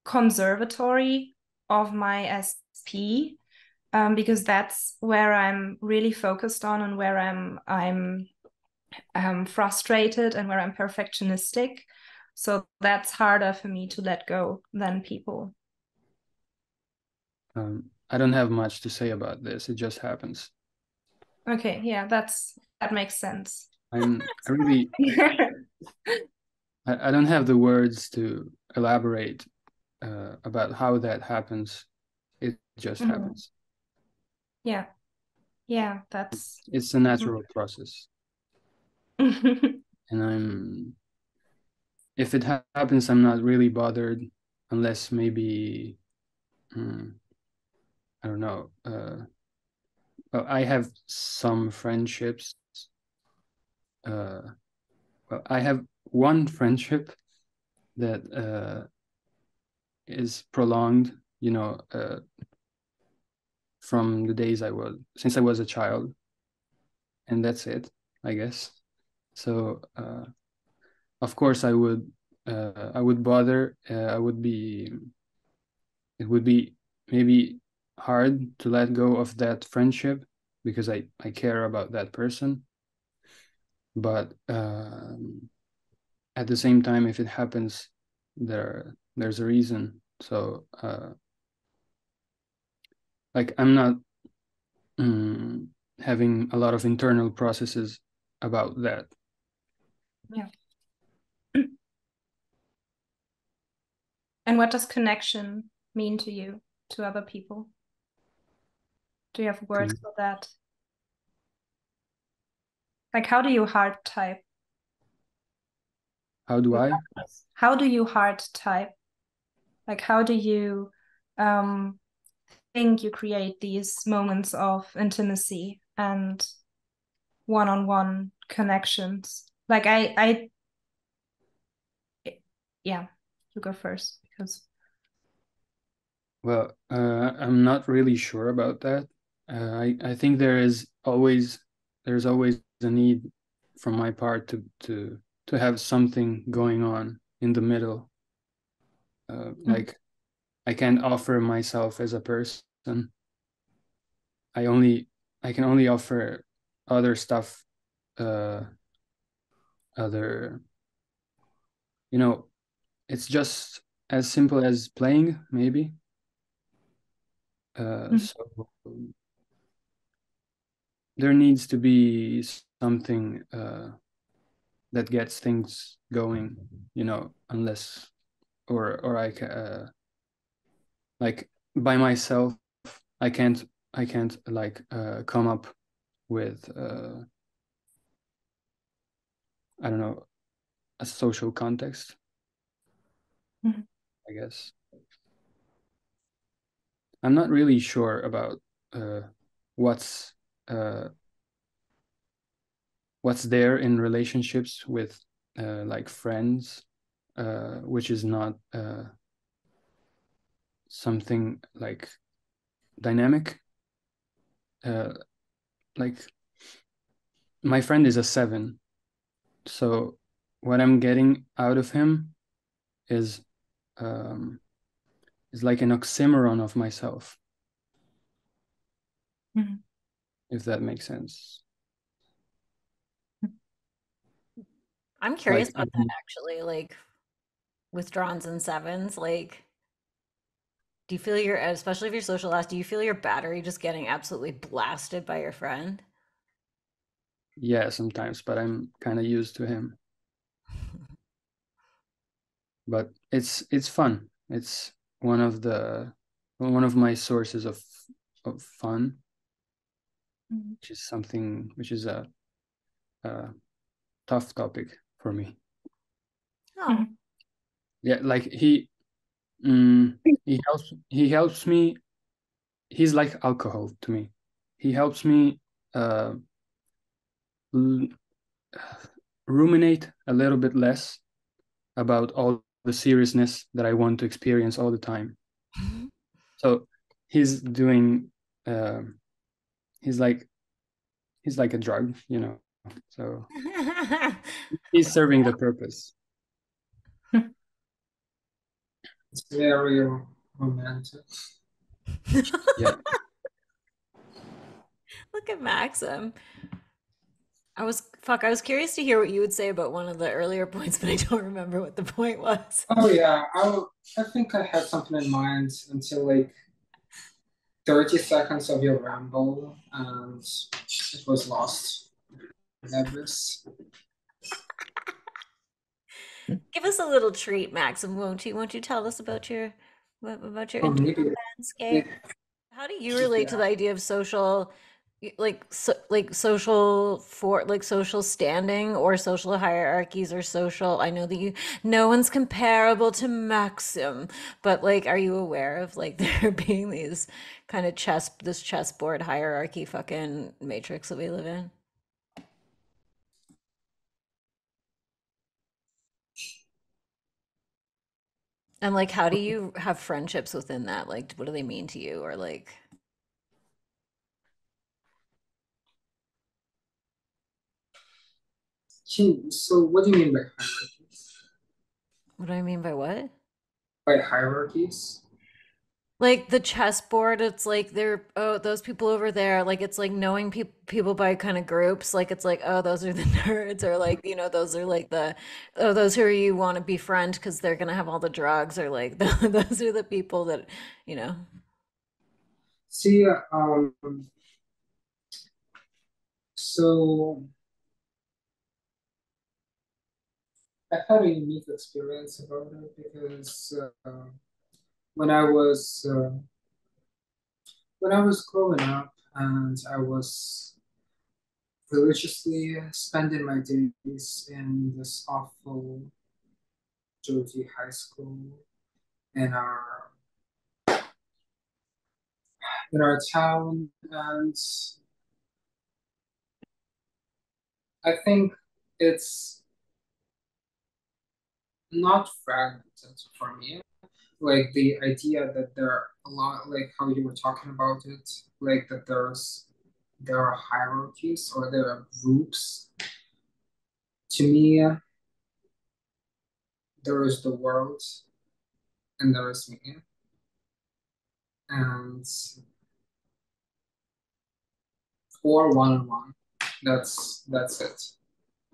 conservatory of my SP, because that's where I'm really focused on, and where I'm frustrated, and where I'm perfectionistic. So that's harder for me to let go than people. I don't have much to say about this. It just happens. Okay, yeah, that makes sense. I don't have the words to elaborate about how that happens. It just happens. Yeah, it's a natural process. And if it happens, I'm not really bothered, unless maybe I don't know. Well, I have some friendships. Well, I have one friendship that is prolonged, from the days since I was a child, and that's it, I guess. So of course I would bother. It would be maybe hard to let go of that friendship, because I care about that person. But at the same time, if it happens, there's a reason. So like, I'm not having a lot of internal processes about that. Yeah. And what does connection mean to you, to other people? Do you have words for that? Like, how do you heart type? How do I? How do you heart type? Like, how do you think you create these moments of intimacy and one-on-one connections? Like, yeah, you go first, because. Well, I'm not really sure about that. I think there's always a need from my part to have something going on in the middle. Like, I can't offer myself as a person. I can only offer other stuff, other, it's just as simple as playing, maybe. So there needs to be something that gets things going, unless, or I can, like, by myself, I can't like come up with I don't know, a social context, I guess. I'm not really sure about what's there in relationships with like friends, which is not something like dynamic. Like, my friend is a 7, so what I'm getting out of him is like an oxymoron of myself, if that makes sense. I'm curious Like, about that, actually, like withdrawals and sevens. Like, do you feel especially if you're social last, do you feel your battery just getting absolutely blasted by your friend? yeah, sometimes, but I'm kind of used to him. But it's fun. It's one of the one of my sources of fun, Mhm. which is a tough topic for me. Oh. Yeah, like he helps me. He's like alcohol to me. He helps me ruminate a little bit less about all the seriousness that I want to experience all the time. So he's doing he's like a drug, you know. So he's serving the purpose. It's very romantic. Yeah. Look at Maxim. I was curious to hear what you would say about one of the earlier points, but I don't remember what the point was. Oh yeah, I think I had something in mind until like 30 seconds of your ramble, and it was lost in abyss. Give us a little treat, Maxim, won't you? Won't you tell us about your Oh, internal maybe, landscape? How do you relate to yeah. the idea of social, like social for like social standing or social hierarchies or social? I know that no one's comparable to Maxim, but like, are you aware of like there being these kind of this chessboard hierarchy fucking matrix that we live in? And like, how do you have friendships within that? Like, what do they mean to you? Or like, So what do you mean by hierarchies? what do I mean by what? By hierarchies? Like the chessboard, it's like they're oh those people over there. Like it's like knowing people by kind of groups. Like it's like oh those are the nerds, or like those are like the oh those who you want to befriend because they're gonna have all the drugs, or like those are the people that you know. See, so I had a unique experience about it because when I was when I was growing up and I was religiously spending my days in this awful dirty high school in our town, and I think it's not fragmented for me. Like the idea that there are a lot, like how you were talking about it, like that there are hierarchies or there are groups. To me, there is the world and there is me, and or one on one. That's it.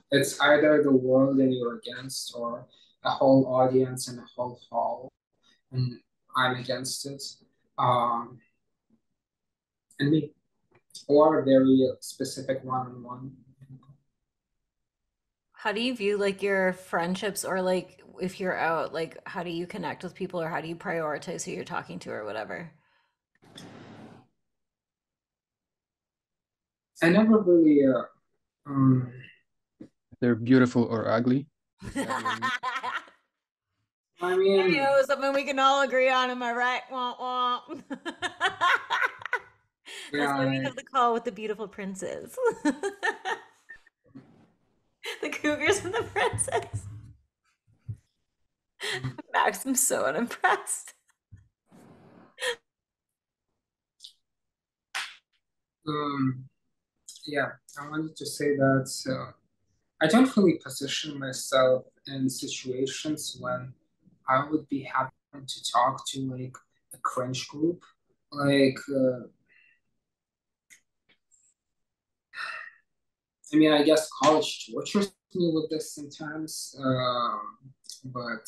It's either the world and you're against, or a whole audience and a whole hall, and I'm against it. Um, and me, or a very specific one on one. How do you view like your friendships, or like if you're out, like how do you connect with people, or how do you prioritize who you're talking to, or whatever? I never really um, They're beautiful or ugly. Is that what you mean? I There you mean, go, something we can all agree on, am I right? Womp womp. That's yeah, why we have the call with the beautiful princes. The cougars and the princess. Maxim's so unimpressed. um, yeah, I wanted to say that I don't really position myself in situations when I would be having to talk to like a cringe group. Like, I mean, I guess college tortures me with this sometimes, but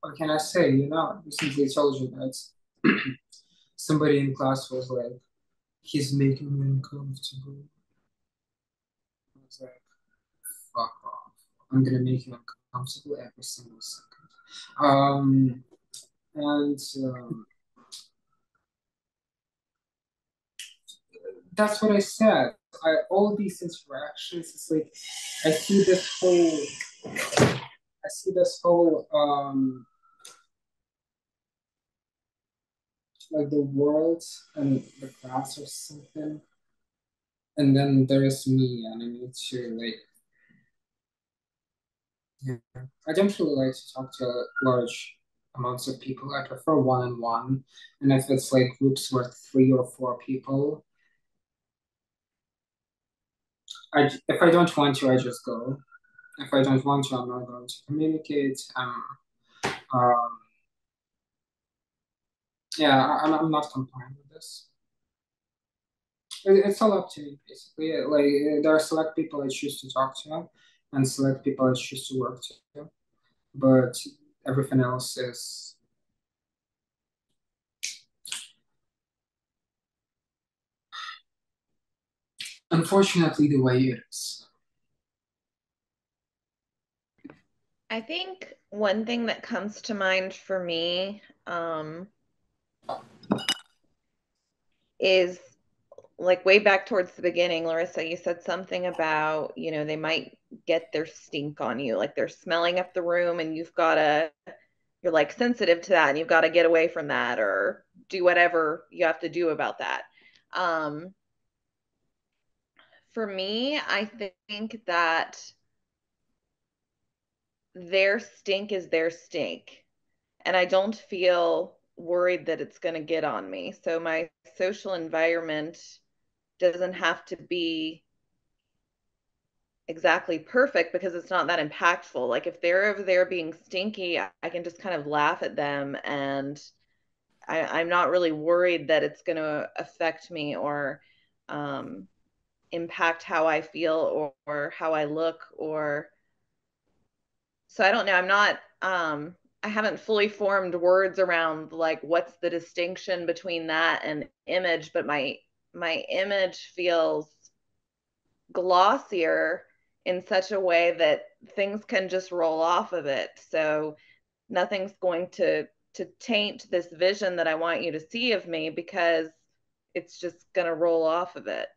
what can I say? You know, recently told you that somebody in class was like, he's making me uncomfortable. I was like, fuck off. I'm gonna make you uncomfortable every single second. Um, and that's what I said. All these interactions, it's like I see this whole, I see this whole like the world and the class or something, and then there's me, and I need to like. Yeah. I don't really like to talk to large amounts of people. I prefer one-on-one, and if it's like groups with 3 or 4 people, if I don't want to, I just go. If I don't want to, I'm not going to communicate. Um, yeah, I'm not complying with this. It's all up to me, basically. Like there are select people I choose to talk to, and select people I choose to work to. But everything else is unfortunately the way it is. I think one thing that comes to mind for me is like way back towards the beginning, Larissa, you said something about, they might get their stink on you, like they're smelling up the room and you're like sensitive to that and you've got to get away from that or do whatever you have to do about that. Um, for me, I think that their stink is their stink. And I don't feel worried that it's going to get on me. So my social environment doesn't have to be exactly perfect because it's not that impactful. Like if they're over there being stinky, I can just kind of laugh at them and I'm not really worried that it's going to affect me or um, impact how I feel or how I look or so I don't know. I haven't fully formed words around like what's the distinction between that and image, but my image feels glossier in such a way that things can just roll off of it. So nothing's going to taint this vision that I want you to see of me because it's just going to roll off of it.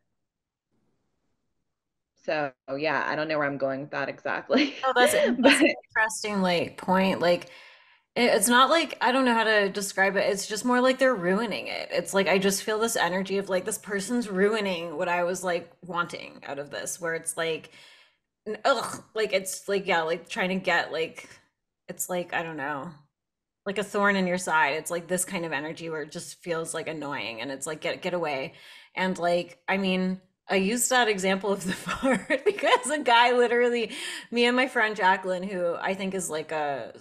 So yeah, I don't know where I'm going with that exactly. Oh, that's But an interesting like point. Like it's not like I don't know how to describe it. It's just more like they're ruining it. It's like I just feel this energy of like this person's ruining what I was like wanting out of this, where it's like ugh, like it's like yeah, like trying to get like it's like I don't know, like a thorn in your side. It's like this kind of energy where it just feels like annoying and it's like get away. And like I mean, I used that example of the fart because a guy literally, me and my friend Jacqueline, who I think is like a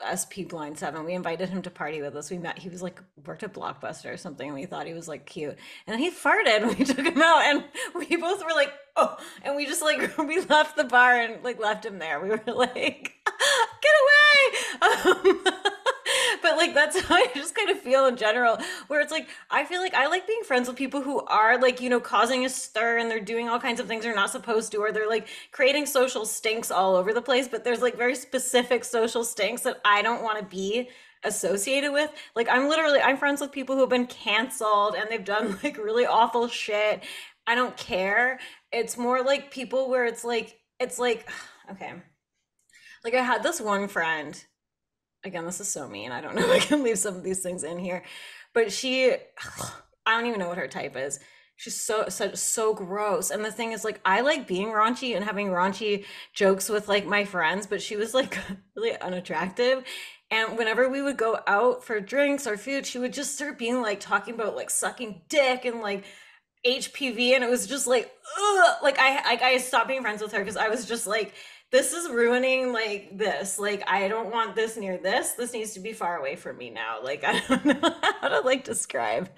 SP Blind 7. We invited him to party with us. We met, he was like worked at Blockbuster or something, and we thought he was like cute. And then he farted and we took him out and we both were like, oh, and we just like we left the bar and like left him there. We were like, get away. But like that's how I just kind of feel in general, where it's like I feel like I like being friends with people who are like, causing a stir and they're doing all kinds of things they're not supposed to, or they're like creating social stinks all over the place, but there's like very specific social stinks that I don't want to be associated with. Like I'm friends with people who have been canceled and they've done like really awful shit. I don't care. It's more like people where it's like okay. Like I had this one friend, again, this is so mean. I don't know if I can leave some of these things in here, but I don't even know what her type is. She's so gross. And the thing is, like, I like being raunchy and having raunchy jokes with like my friends, but she was like really unattractive. And whenever we would go out for drinks or food, she would just start being like talking about like sucking dick and like HPV, and it was just like, ugh, like I stopped being friends with her because I was just like, this is ruining like this. Like I don't want this near this. This needs to be far away from me now. Like I don't know how to like describe.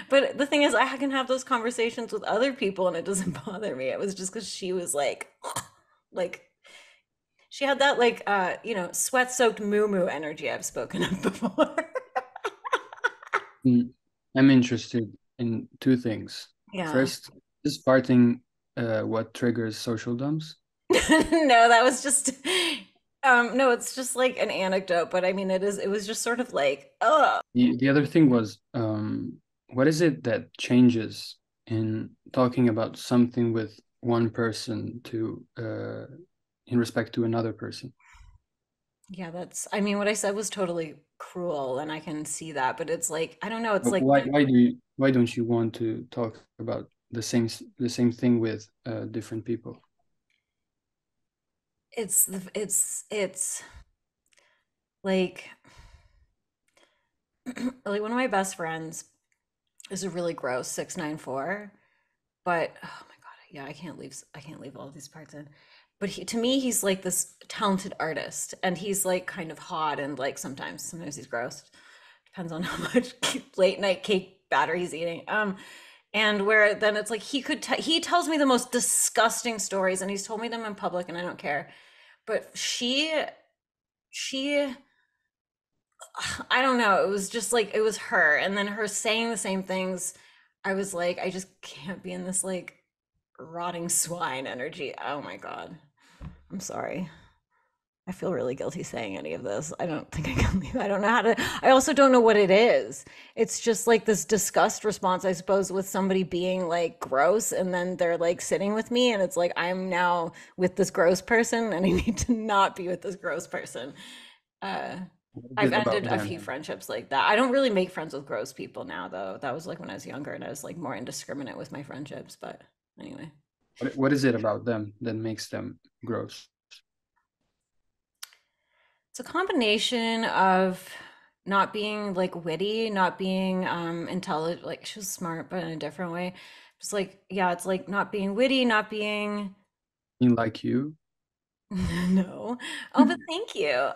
But the thing is, I can have those conversations with other people and it doesn't bother me. It was just because she was like, ugh, like she had that like sweat soaked moo moo energy I've spoken of before. I'm interested in two things. Yeah. First, is farting what triggers social dumps? No, that was just No, it's just like an anecdote, but I mean, it was just sort of like, oh, The other thing was, what is it that changes in talking about something with one person to in respect to another person? yeah, I mean, what I said was totally cruel, and I can see that, but it's like, I don't know, it's But like, why don't you want to talk about the same thing with different people? it's like, like one of my best friends is a really gross 6'9" 4", but oh my God, yeah, I can't leave all these parts in. But to me, he's like this talented artist, and he's like kind of hot, and like sometimes he's gross. Depends on how much late night cake batter he's eating. And where then it's like he tells me the most disgusting stories, and he's told me them in public, and I don't care. But she I don't know. It was just like it was her, and then her saying the same things. I was like, I just can't be in this like rotting swine energy. Oh my God. I'm sorry. I feel really guilty saying any of this. I don't think I can leave. I don't know how to. I also don't know what it is. It's just like this disgust response, I suppose, with somebody being like gross, and then they're like sitting with me, and it's like I'm now with this gross person, and I need to not be with this gross person. Uh, What is I've it about ended a them? few friendships like that. I don't really make friends with gross people now, though. That was like when I was younger, and I was like more indiscriminate with my friendships. But anyway. What is it about them that makes them gross? It's a combination of not being like witty, not being intelligent, like she was smart, but in a different way. Just like, yeah, it's like not being witty, not being In like you? no. Oh, but thank you.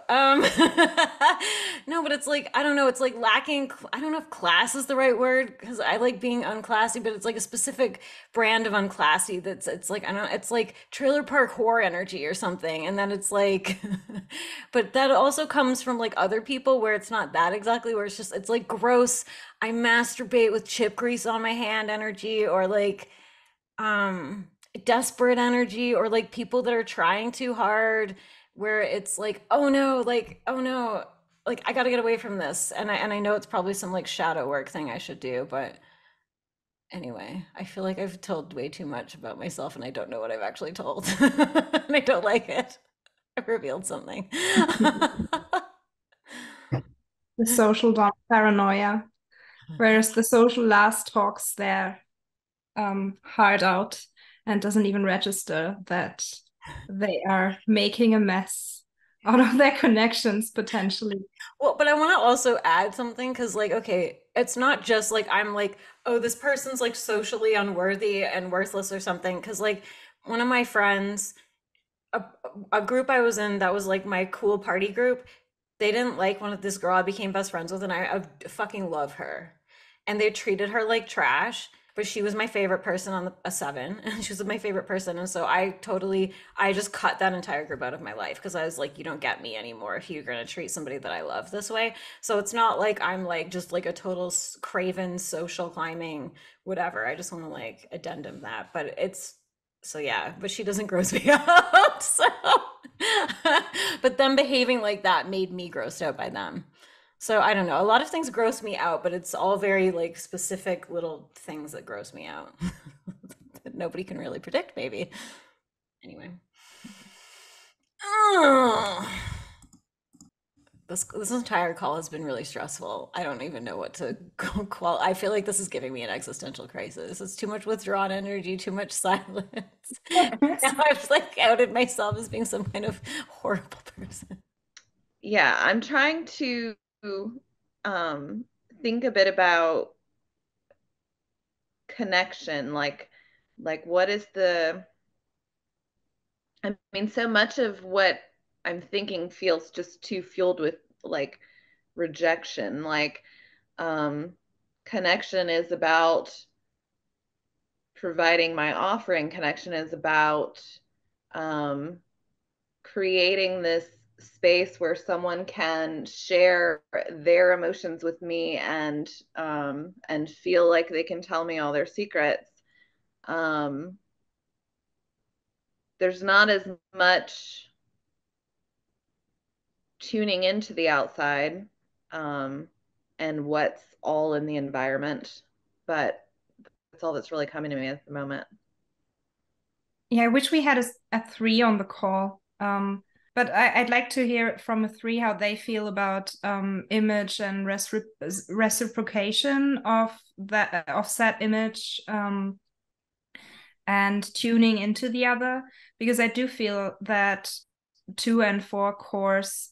No, but it's like, I don't know, it's like lacking, I don't know if class is the right word because I like being unclassy, but it's like a specific brand of unclassy it's like, I don't know, it's like trailer park whore energy or something. And then it's like, but that also comes from like other people where it's not that exactly, where it's just, it's like gross. I masturbate with chip grease on my hand energy, or like, um desperate energy, or like people that are trying too hard, where it's like, oh no, like, oh no, like I got to get away from this. And I know it's probably some like shadow work thing I should do, but anyway, I feel like I've told way too much about myself, and I don't know what I've actually told. And I don't like it. I've revealed something. The social paranoia, whereas the social last talks their heart out and doesn't even register that they are making a mess out of their connections potentially. Well, but I want to also add something, because, like, okay, it's not just like I'm like, oh, this person's like socially unworthy and worthless or something. Because, like, one of my friends, a, a group I was in that was like my cool party group, they didn't like one of this girl I became best friends with, and I fucking love her. And they treated her like trash, but she was my favorite person on a seven, and she was my favorite person. And so I just cut that entire group out of my life, because I was like, you don't get me anymore if you're gonna treat somebody that I love this way. So it's not like I'm like just like a total craven social climbing whatever. I just want to like addendum that, but it's so yeah, but she doesn't gross me out. So, but them behaving like that made me grossed out by them. So I don't know. A lot of things gross me out, but it's all very like specific little things that gross me out that nobody can really predict, maybe. Anyway. Ugh. This entire call has been really stressful. I don't even know what to call. I feel like this is giving me an existential crisis. It's too much withdrawn energy, too much silence. Now I've like outed myself as being some kind of horrible person. Yeah, I'm trying to um, think a bit about connection, like what is the, I mean, so much of what I'm thinking feels just too fueled with like rejection. Like, um, connection is about providing my offering. Connection is about um, creating this space where someone can share their emotions with me and feel like they can tell me all their secrets. Um, there's not as much tuning into the outside, and what's all in the environment. But that's all that's really coming to me at the moment. Yeah, I wish we had a three on the call. But I'd like to hear from a three how they feel about image and reciprocation of said image, and tuning into the other, because I do feel that 2 and 4 cores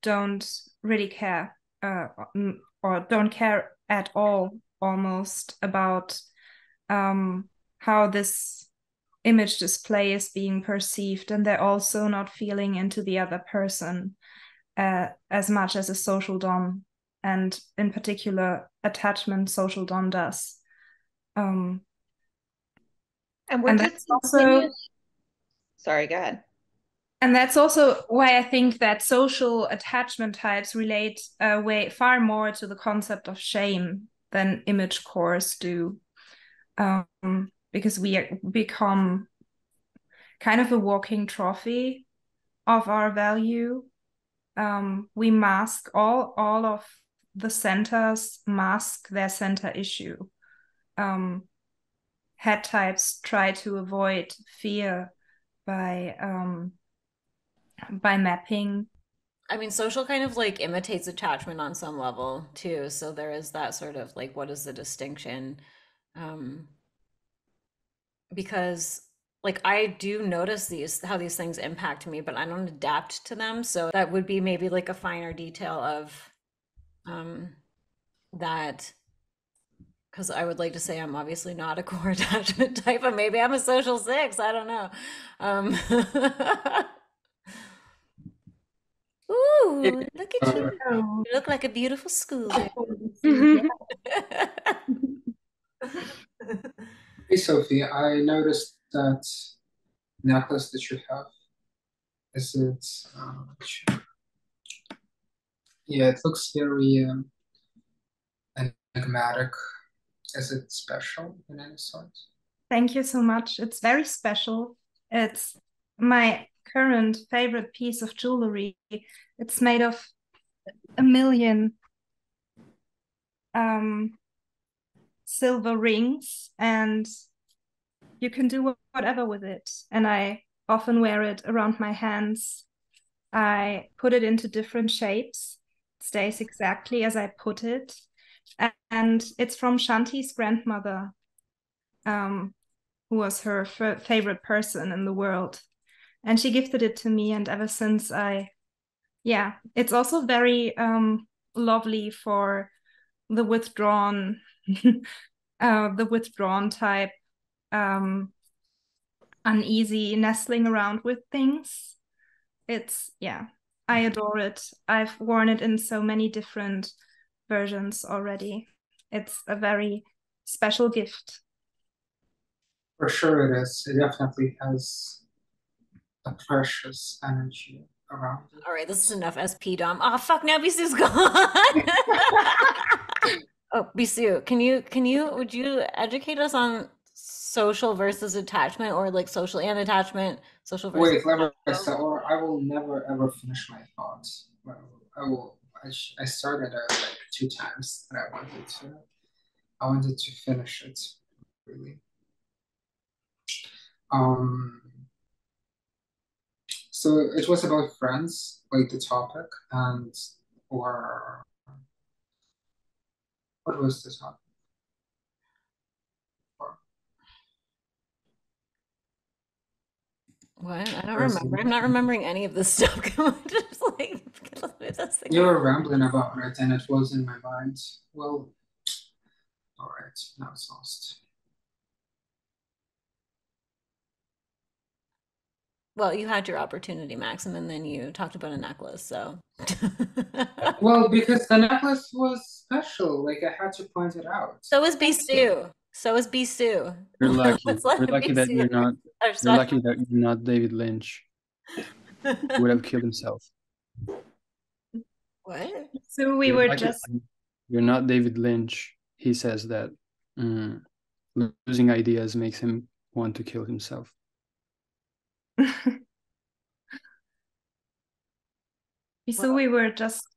don't really care, or don't care at all almost about how this image display is being perceived, and they're also not feeling into the other person as much as a social dom, and in particular attachment social dom does. And we're And just that's also, sorry, go ahead. and that's also why I think that social attachment types relate way far more to the concept of shame than image cores do, because we become kind of a walking trophy of our value. We mask all of the centers, mask their center issue. Head types try to avoid fear by mapping. I mean, social kind of like imitates attachment on some level too. So there is that sort of like, what is the distinction? Um, because like I do notice how these things impact me, but I don't adapt to them. So that would be maybe like a finer detail of that, because I would like to say I'm obviously not a core attachment type, but maybe I'm a social 6. I don't know. Ooh, look at you. You look like a beautiful schoolgirl. Hey Sophie, I noticed that necklace that you have. Is it? Yeah, it looks very enigmatic. Is it special in any sort? Thank you so much. It's very special. It's my current favorite piece of jewelry. It's made of 1,000,000 silver rings, and you can do whatever with it. And I often wear it around my hands. I put it into different shapes. It stays exactly as I put it. And it's from Shanti's grandmother, who was her favorite person in the world. And she gifted it to me. And ever since it's also very lovely for the withdrawn, type, uneasy nestling around with things. I adore it. I've worn it in so many different versions already. It's a very special gift. For sure it is. It definitely has a precious energy around it. All right, this is enough SP Dom. Oh fuck, now Bisou's gone. Oh, Bisou, would you educate us on social versus attachment, or like social and attachment, social versus Wait, Larissa, or I will never ever finish my thoughts. Well, I started it like 2 times, and I wanted to finish it really. So it was about friends, like the topic, or what was the topic? What? I don't remember. I'm not remembering any of this stuff. Just like you were rambling about it, and it was in my mind. Well, all right, now it's lost. Well, you had your opportunity, Maksym, and then you talked about a necklace, so. Well, because the necklace was special, like I had to point it out. So is Bisou. So is Bisou. You're lucky. You're lucky that you're not. You're lucky that you're not David Lynch. Who would have killed himself. What? So we You're were lucky just. You're not David Lynch. He says that losing ideas makes him want to kill himself. So we were just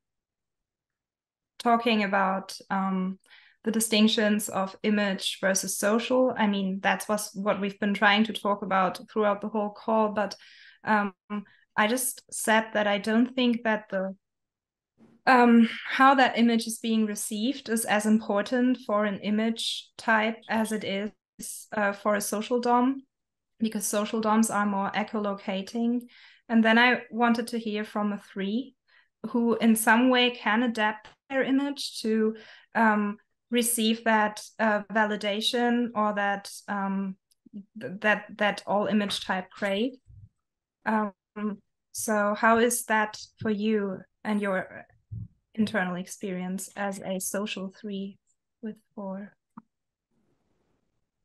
talking about the distinctions of image versus social. I mean, that's what we've been trying to talk about throughout the whole call, but I just said that I don't think that the how that image is being received is as important for an image type as it is for a social dom, because social DOMs are more echolocating. And then I wanted to hear from a 3 who in some way can adapt their image to receive that validation, or that that all image type crave. So how is that for you and your internal experience as a social 3 with 4?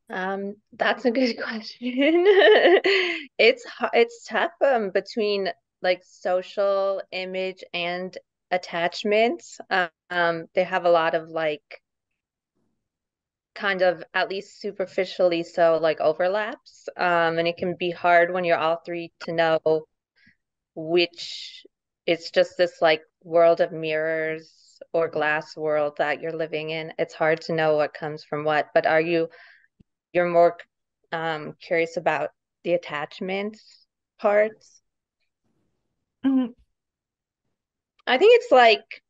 That's a good question. It's tough between like social image and attachments. They have a lot of like kind of, at least superficially so, like overlaps. And it can be hard when you're all 3 to know which, it's just this like world of mirrors or glass world that you're living in. It's hard to know what comes from what. But you're more curious about the attachments parts? Mm-hmm. I think it's like,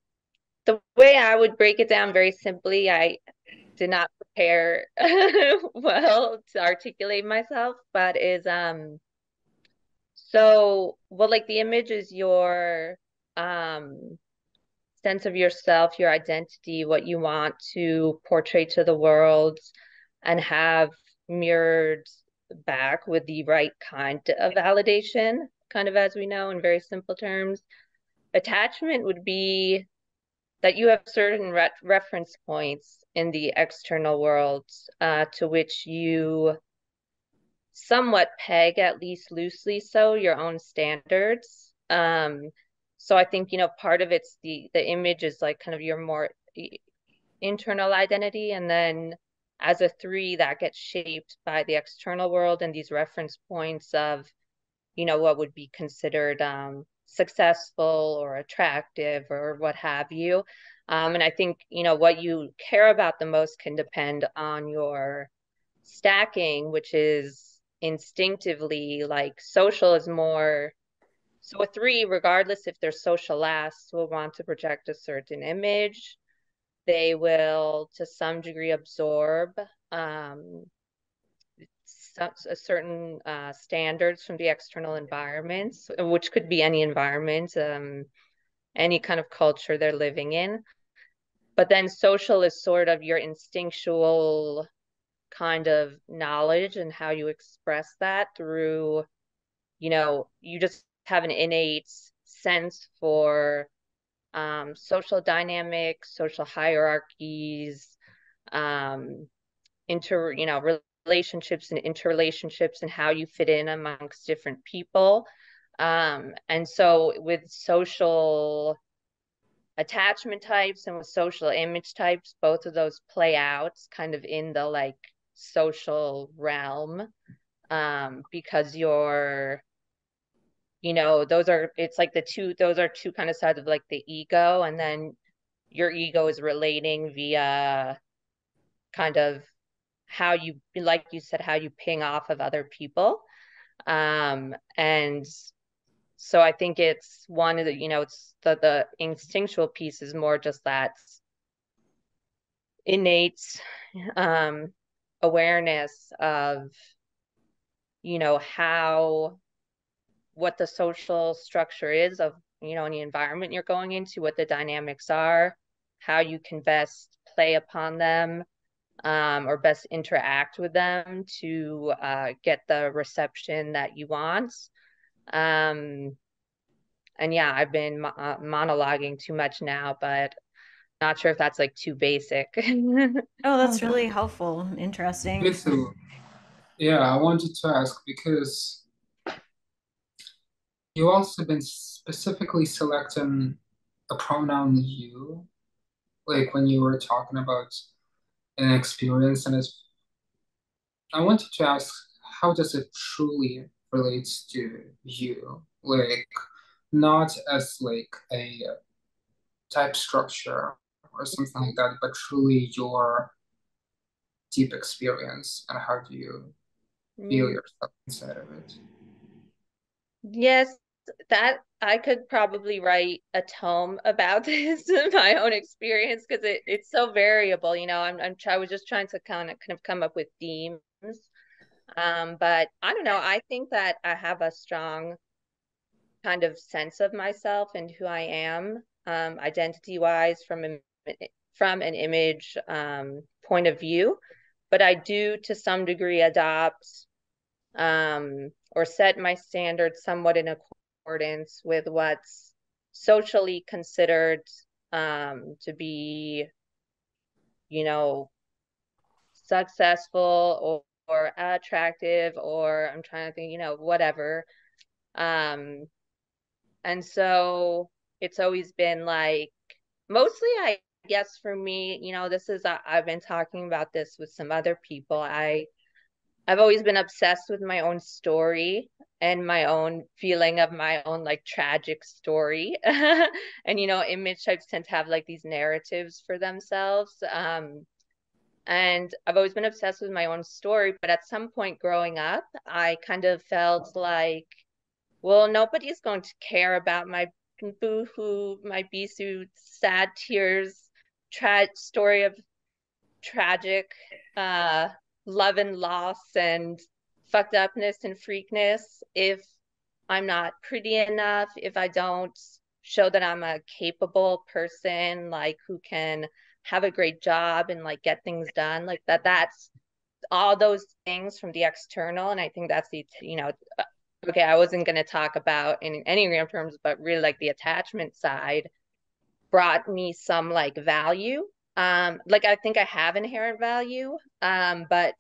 the way I would break it down very simply, I did not prepare well to articulate myself, but is so, well, like the image is your sense of yourself, your identity, what you want to portray to the world and have mirrored back with the right kind of validation, kind of, as we know, in very simple terms. Attachment would be that you have certain reference points in the external world to which you somewhat peg, at least loosely so, your own standards. So I think, part of it's the image is like kind of your more internal identity, and then as a 3 that gets shaped by the external world and these reference points of, what would be considered successful or attractive or what have you. And I think, what you care about the most can depend on your stacking, which is instinctively like social is more. So a 3, regardless if they're social last, will want to project a certain image. They will, to some degree, absorb a certain standards from the external environments, which could be any environment, any kind of culture they're living in. But then social is sort of your instinctual kind of knowledge and how you express that through, you just have an innate sense for social dynamics, social hierarchies, relationships and interrelationships, and how you fit in amongst different people. And so with social attachment types and with social image types, both of those play out kind of in the like social realm, because those are two kind of sides of like the ego, and then your ego is relating via kind of how you, like you said, how you ping off of other people. And so I think it's one of the, it's the instinctual piece is more just that innate awareness of, what the social structure is of, any environment you're going into, what the dynamics are, how you can best play upon them, or best interact with them to get the reception that you want. And yeah, I've been monologuing too much now, but not sure if that's like too basic. Oh, that's really helpful. Interesting. Bisou, yeah, I wanted to ask because you also been specifically selecting a pronoun you, like when you were talking about an experience, and I wanted to ask, how does it truly relates to you? Like, not as like a type structure or something like that, but truly your deep experience and how do you feel Mm, yourself inside of it. yes, that I could probably write a tome about this, my own experience, because it's so variable. I was just trying to kind of come up with themes. But I don't know. I think that I have a strong kind of sense of myself and who I am, identity wise, from an image point of view. But I do, to some degree, adopt or set my standards somewhat in accordance with what's socially considered to be, you know, successful or attractive, or I'm trying to think, whatever. Um, and so it's always been like, mostly, I guess for me, this is, I've been talking about this with some other people. I've always been obsessed with my own story and my own feeling of my own like tragic story. And image types tend to have like these narratives for themselves. And I've always been obsessed with my own story, but at some point growing up, I kind of felt like, well, nobody's going to care about my boohoo, my Bisou sad tears, story of tragic uh love and loss and fucked upness and freakness if I'm not pretty enough, if I don't show that I'm a capable person, like who can have a great job and like get things done, like that's all those things from the external. And I think that's okay, I wasn't going to talk about in Enneagram terms, but really like the attachment side brought me some like value. Like I think I have inherent value, but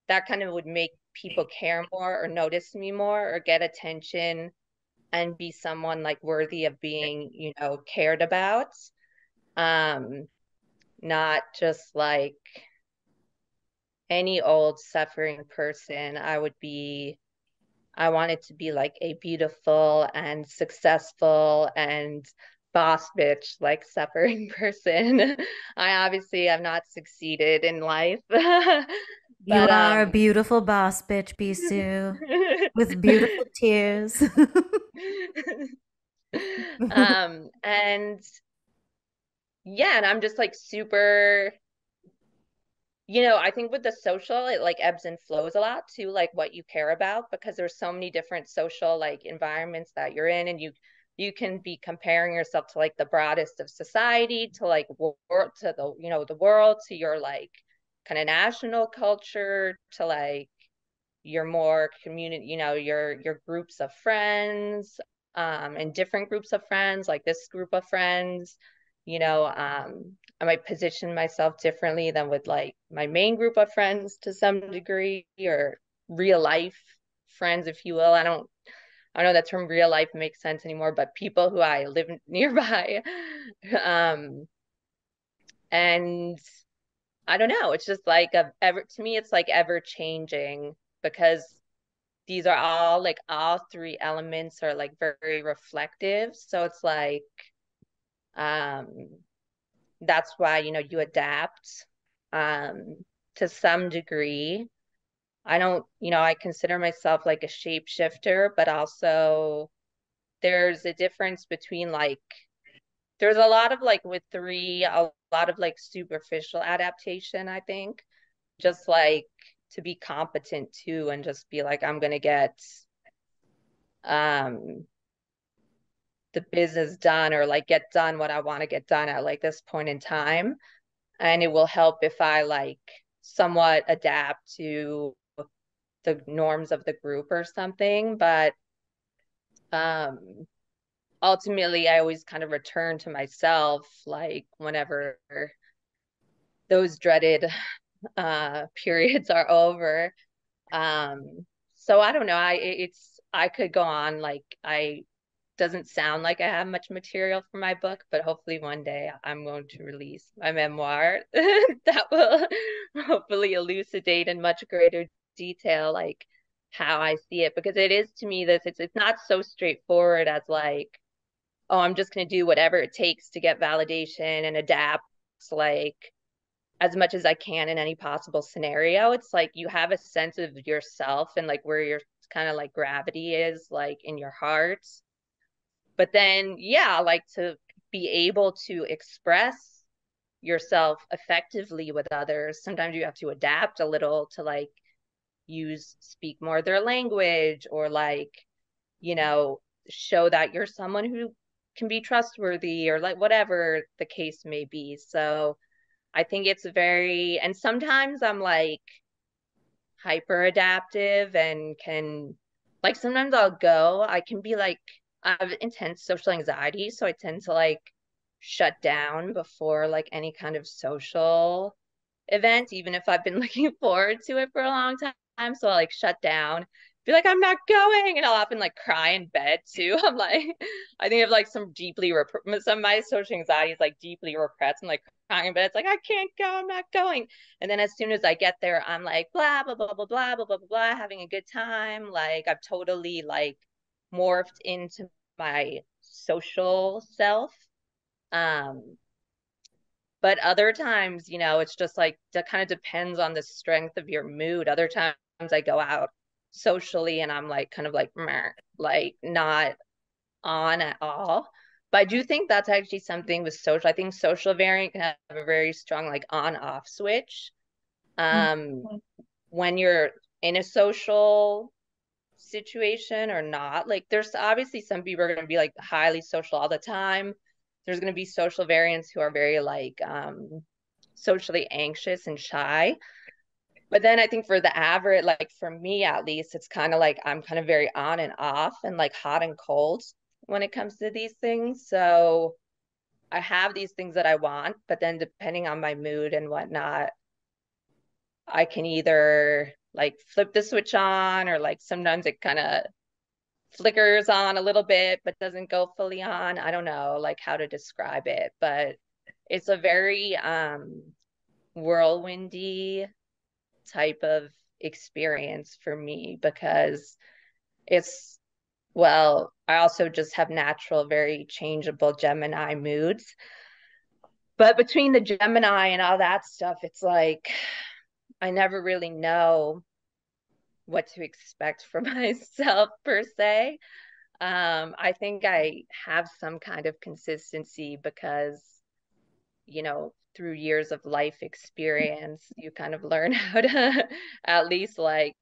that kind of would make people care more or notice me more or get attention and be someone like worthy of being, cared about. Um, Not just like any old suffering person. I wanted to be like a beautiful and successful and boss bitch, like suffering person. I obviously have not succeeded in life. You But are a beautiful boss bitch, Bisou, with beautiful tears. and yeah, and I'm just like super, I think with the social, it like ebbs and flows a lot to like what you care about, because there's so many different social like environments that you're in, and you can be comparing yourself to like the broadest of society, to like world, to the world, to your like kind of national culture, to like your more community, your groups of friends, and different groups of friends, like this group of friends, I might position myself differently than with like my main group of friends to some degree, or real life friends, if you will. I don't know that term real life makes sense anymore, but people who I live nearby. And I don't know, it's just like to me, it's like ever changing, because these are all three elements are like very reflective. So it's like, um, that's why, you adapt, to some degree. I don't, I consider myself like a shapeshifter, but also there's a difference between like, there's a lot of like with three, a lot of like superficial adaptation, I think, just like to be competent too, and just be like, I'm gonna get um the business done, or like get done what I want to get done at like this point in time. And it will help if I like somewhat adapt to the norms of the group or something. But um ultimately I always kind of return to myself like whenever those dreaded periods are over. So I don't know. I could go on, like, I doesn't sound like I have much material for my book, but hopefully one day I'm going to release my memoir that will hopefully elucidate in much greater detail like how I see it, because it is, to me, this it's not so straightforward as like oh, I'm just going to do whatever it takes to get validation and adapt, like, as much as I can in any possible scenario. It's like you have a sense of yourself and like where your kind of like gravity is, like in your heart. But then, yeah, like to be able to express yourself effectively with others, sometimes you have to adapt a little to like speak more their language, or like, you know, show that you're someone who can be trustworthy, or like whatever the case may be. So I think it's very, and sometimes I'm like hyper adaptive and can, like, sometimes I can be like, I have intense social anxiety. So I tend to like shut down before like any kind of social event, even if I've been looking forward to it for a long time. So I'll like shut down, be like, I'm not going. And I'll often like cry in bed too. I'm like, I think I have like some some of my social anxiety is like deeply repressed. I'm like crying in bed. It's like, I can't go. I'm not going. And then as soon as I get there, I'm like, blah, blah, blah, blah, blah, blah, blah, blah, blah, having a good time. Like I've totally like morphed into my social self. Um, but other times, you know, it's just like that kind of depends on the strength of your mood. Other times I go out socially and I'm like kind of like meh, like not on at all. But I do think that's actually something with social. I think social variant can have a very strong like on off switch. When you're in a social situation or not. Like there's obviously some people are going to be like highly social all the time. There's going to be social variants who are very like socially anxious and shy. But then I think for the average, like for me at least, it's kind of like I'm kind of very on and off and like hot and cold when it comes to these things. So I have these things that I want, but then depending on my mood and whatnot, I can either like flip the switch on, or like sometimes it kind of flickers on a little bit but doesn't go fully on. I don't know like how to describe it, but it's a very whirlwindy type of experience for me, because it's, well, I also just have natural very changeable Gemini moods. But between the Gemini and all that stuff, it's like I never really know what to expect for myself per se. I think I have some kind of consistency because, you know, through years of life experience, you kind of learn how to at least like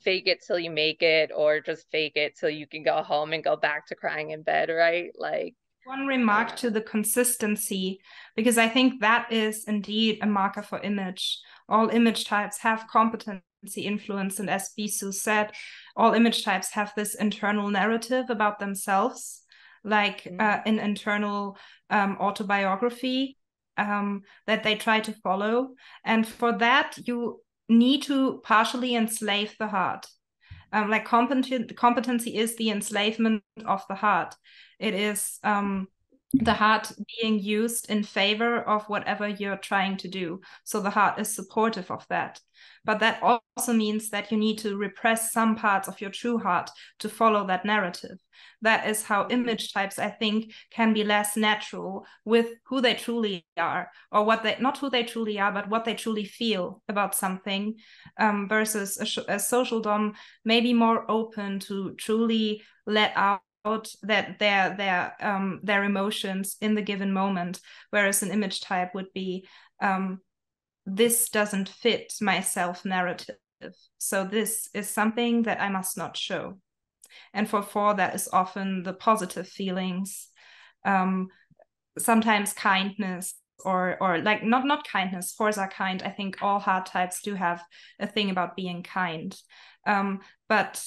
fake it till you make it, or just fake it till you can go home and go back to crying in bed, right? Like, one remark to the consistency, because I think that is indeed a marker for image. All image types have competency influence, and as Bisou said, all image types have this internal narrative about themselves, like an internal autobiography that they try to follow. And for that, you need to partially enslave the heart. Like competency is the enslavement of the heart. It is the heart being used in favor of whatever you're trying to do. So the heart is supportive of that. But that also means that you need to repress some parts of your true heart to follow that narrative. That is how image types, I think, can be less natural with who they truly are, or what they, not who they truly are, but what they truly feel about something, versus a social dom may be more open to truly let out that their emotions in the given moment, whereas an image type would be this doesn't fit my self narrative, so this is something that I must not show. And for four, that is often the positive feelings, sometimes kindness, or like not kindness. Fours are kind. I think all heart types do have a thing about being kind, but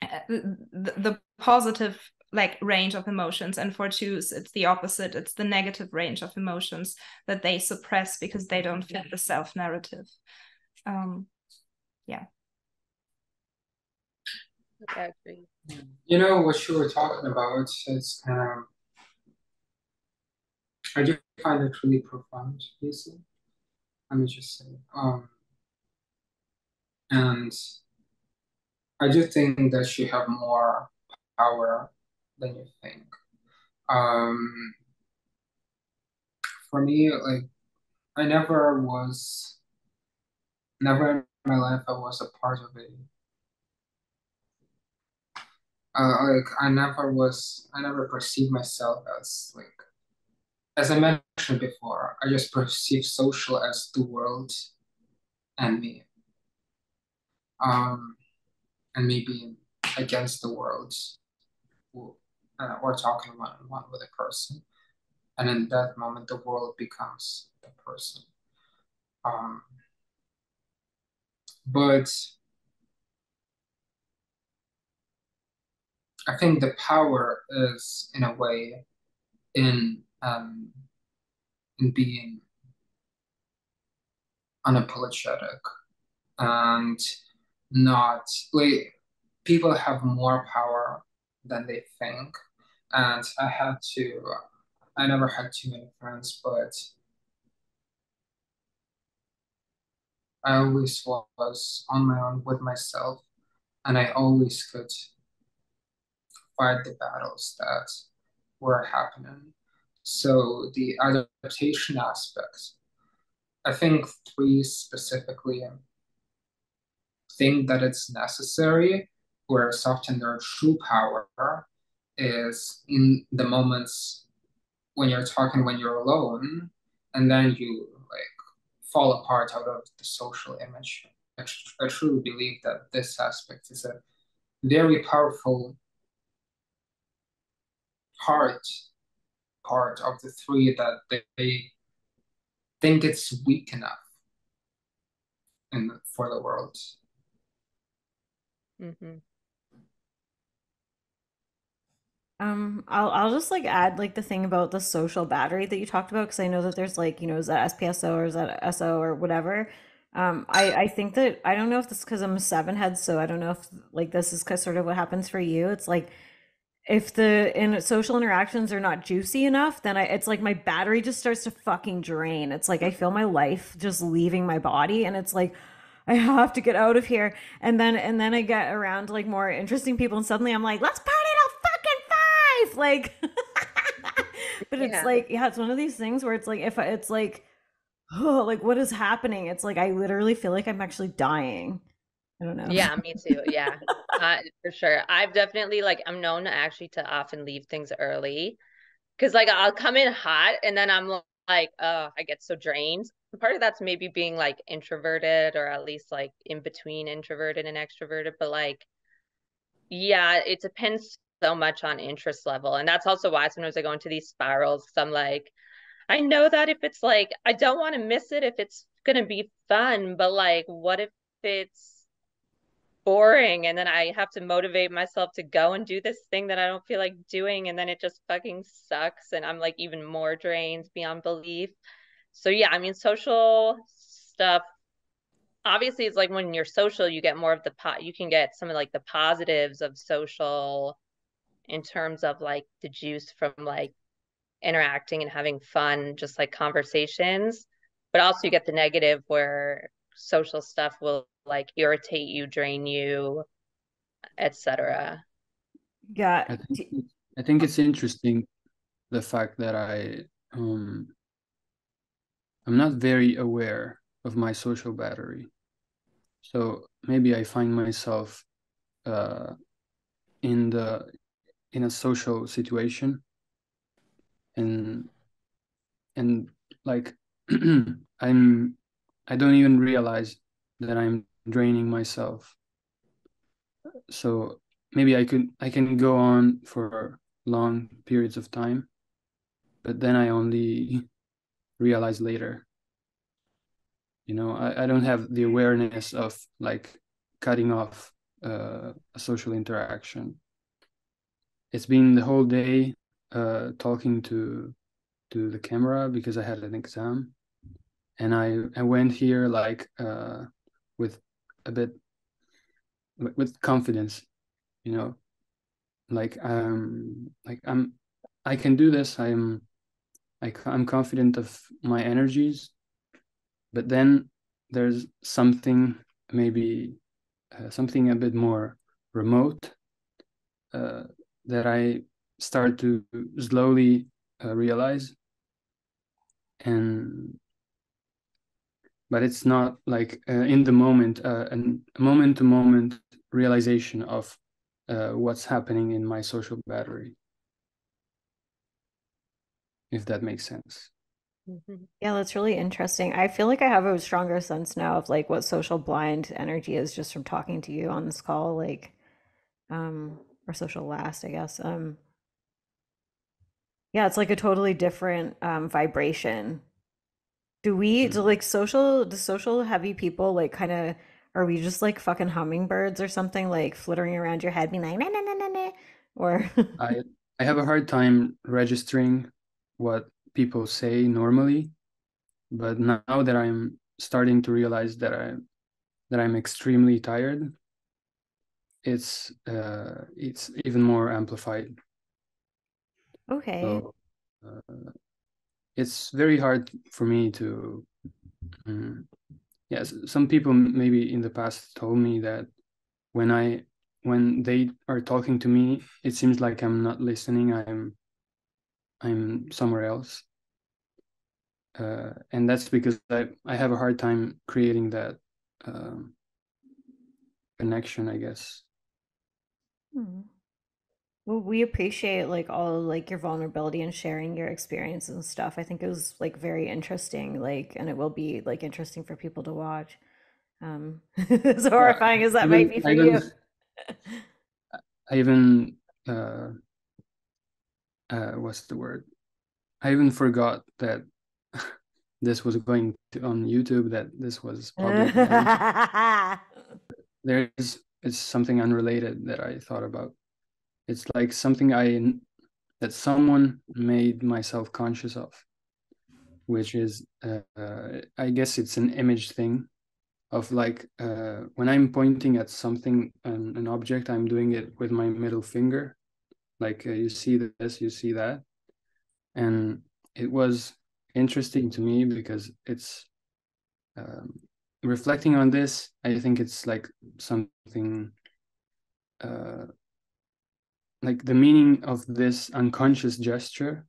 the positive like range of emotions, and for twos it's the opposite. It's the negative range of emotions that they suppress because they don't fit the self narrative. Yeah. I agree. You know what you were talking about is kind of, I do find it really profound, Lisa. Let me just say, and I do think that you have more power than you think. Um, for me, like I never in my life I was a part of a like I never perceived myself as like, as I mentioned before, I just perceive social as the world and me, um, and me being against the world, or talking one on one with a person, and in that moment, the world becomes the person. Um, but I think the power is, in a way, in being unapologetic and not like, people have more power than they think. And I never had too many friends, but I always was on my own with myself, and I always could fight the battles that were happening. So the adaptation aspect, I think three specifically think that it's necessary, whereas often their true power is in the moments when you're talking when you're alone, and then you like fall apart out of the social image. I truly believe that this aspect is a very powerful part part of the three, that they think it's weak enough for the world. Mm-hmm. I'll just like add like the thing about the social battery that you talked about, because I know that there's like, is that SPSO or is that SO or whatever. I think that I don't know if this is because I'm a seven head, so I don't know if like this is sort of what happens for you. It's like if the in social interactions are not juicy enough, then it's like my battery just starts to fucking drain. It's like I feel my life just leaving my body, and it's like I have to get out of here. And then I get around to like more interesting people, and suddenly I'm like, let's party till fucking 5. Like but it's Yeah. like, yeah, it's one of these things where it's like it's like, oh, like what is happening? It's like I literally feel like I'm actually dying. I don't know. Yeah, me too. Yeah, for sure. I've definitely like I'm known actually to often leave things early because like I'll come in hot and then I'm like, oh, I get so drained. Part of that's maybe being like introverted or at least like in between introverted and extroverted, but like yeah, it depends so much on interest level. And that's also why sometimes I go into these spirals. 'Cause I'm like, I know that if it's like I don't want to miss it if it's gonna be fun, but like what if it's boring and then I have to motivate myself to go and do this thing that I don't feel like doing and then it just fucking sucks and I'm like even more drained beyond belief. So yeah, I mean social stuff obviously it's like when you're social you get more of the you can get some of like the positives of social in terms of like the juice from like interacting and having fun just like conversations, but also you get the negative where social stuff will like irritate you, drain you, etc. Yeah. I think I think it's interesting the fact that I'm not very aware of my social battery. So maybe I find myself uh, in the in a social situation and and like I don't even realize that I'm draining myself. So maybe I can go on for long periods of time, but then I only realize later. I don't have the awareness of like cutting off a social interaction. It's been the whole day talking to the camera because I had an exam, and I went here like with a bit with confidence, you know, like I can do this. I'm confident of my energies, but then there's something maybe something a bit more remote uh, that start to slowly realize. But it's not like in the moment, a moment-to-moment realization of what's happening in my social battery, if that makes sense. Yeah, that's really interesting. I feel like I have a stronger sense now of like what social blind energy is just from talking to you on this call, like, or social last, I guess. Yeah, it's like a totally different vibration. Do like social heavy people like kind of, are we just like fucking hummingbirds or something like flittering around your head being like nah, nah, nah, nah, nah, or I have a hard time registering what people say normally, but now that I'm starting to realize that I'm extremely tired, it's even more amplified. okay. So it's very hard for me to yes, some people maybe in the past told me that when they are talking to me, it seems like I'm not listening. I'm somewhere else, and that's because I have a hard time creating that connection, I guess. Hmm. Well, we appreciate like all like your vulnerability and sharing your experience and stuff. I think it was like very interesting, like, and it will be like interesting for people to watch. As Yeah, horrifying as that might be for you. I even what's the word? I even forgot that this was going on YouTube, that this was public knowledge. It's something unrelated that I thought about. It's like something that someone made myself conscious of, which is I guess it's an image thing of like when I'm pointing at something, an object, I'm doing it with my middle finger. Like you see this, you see that, and it was interesting to me because it's reflecting on this. I think it's like something like the meaning of this unconscious gesture,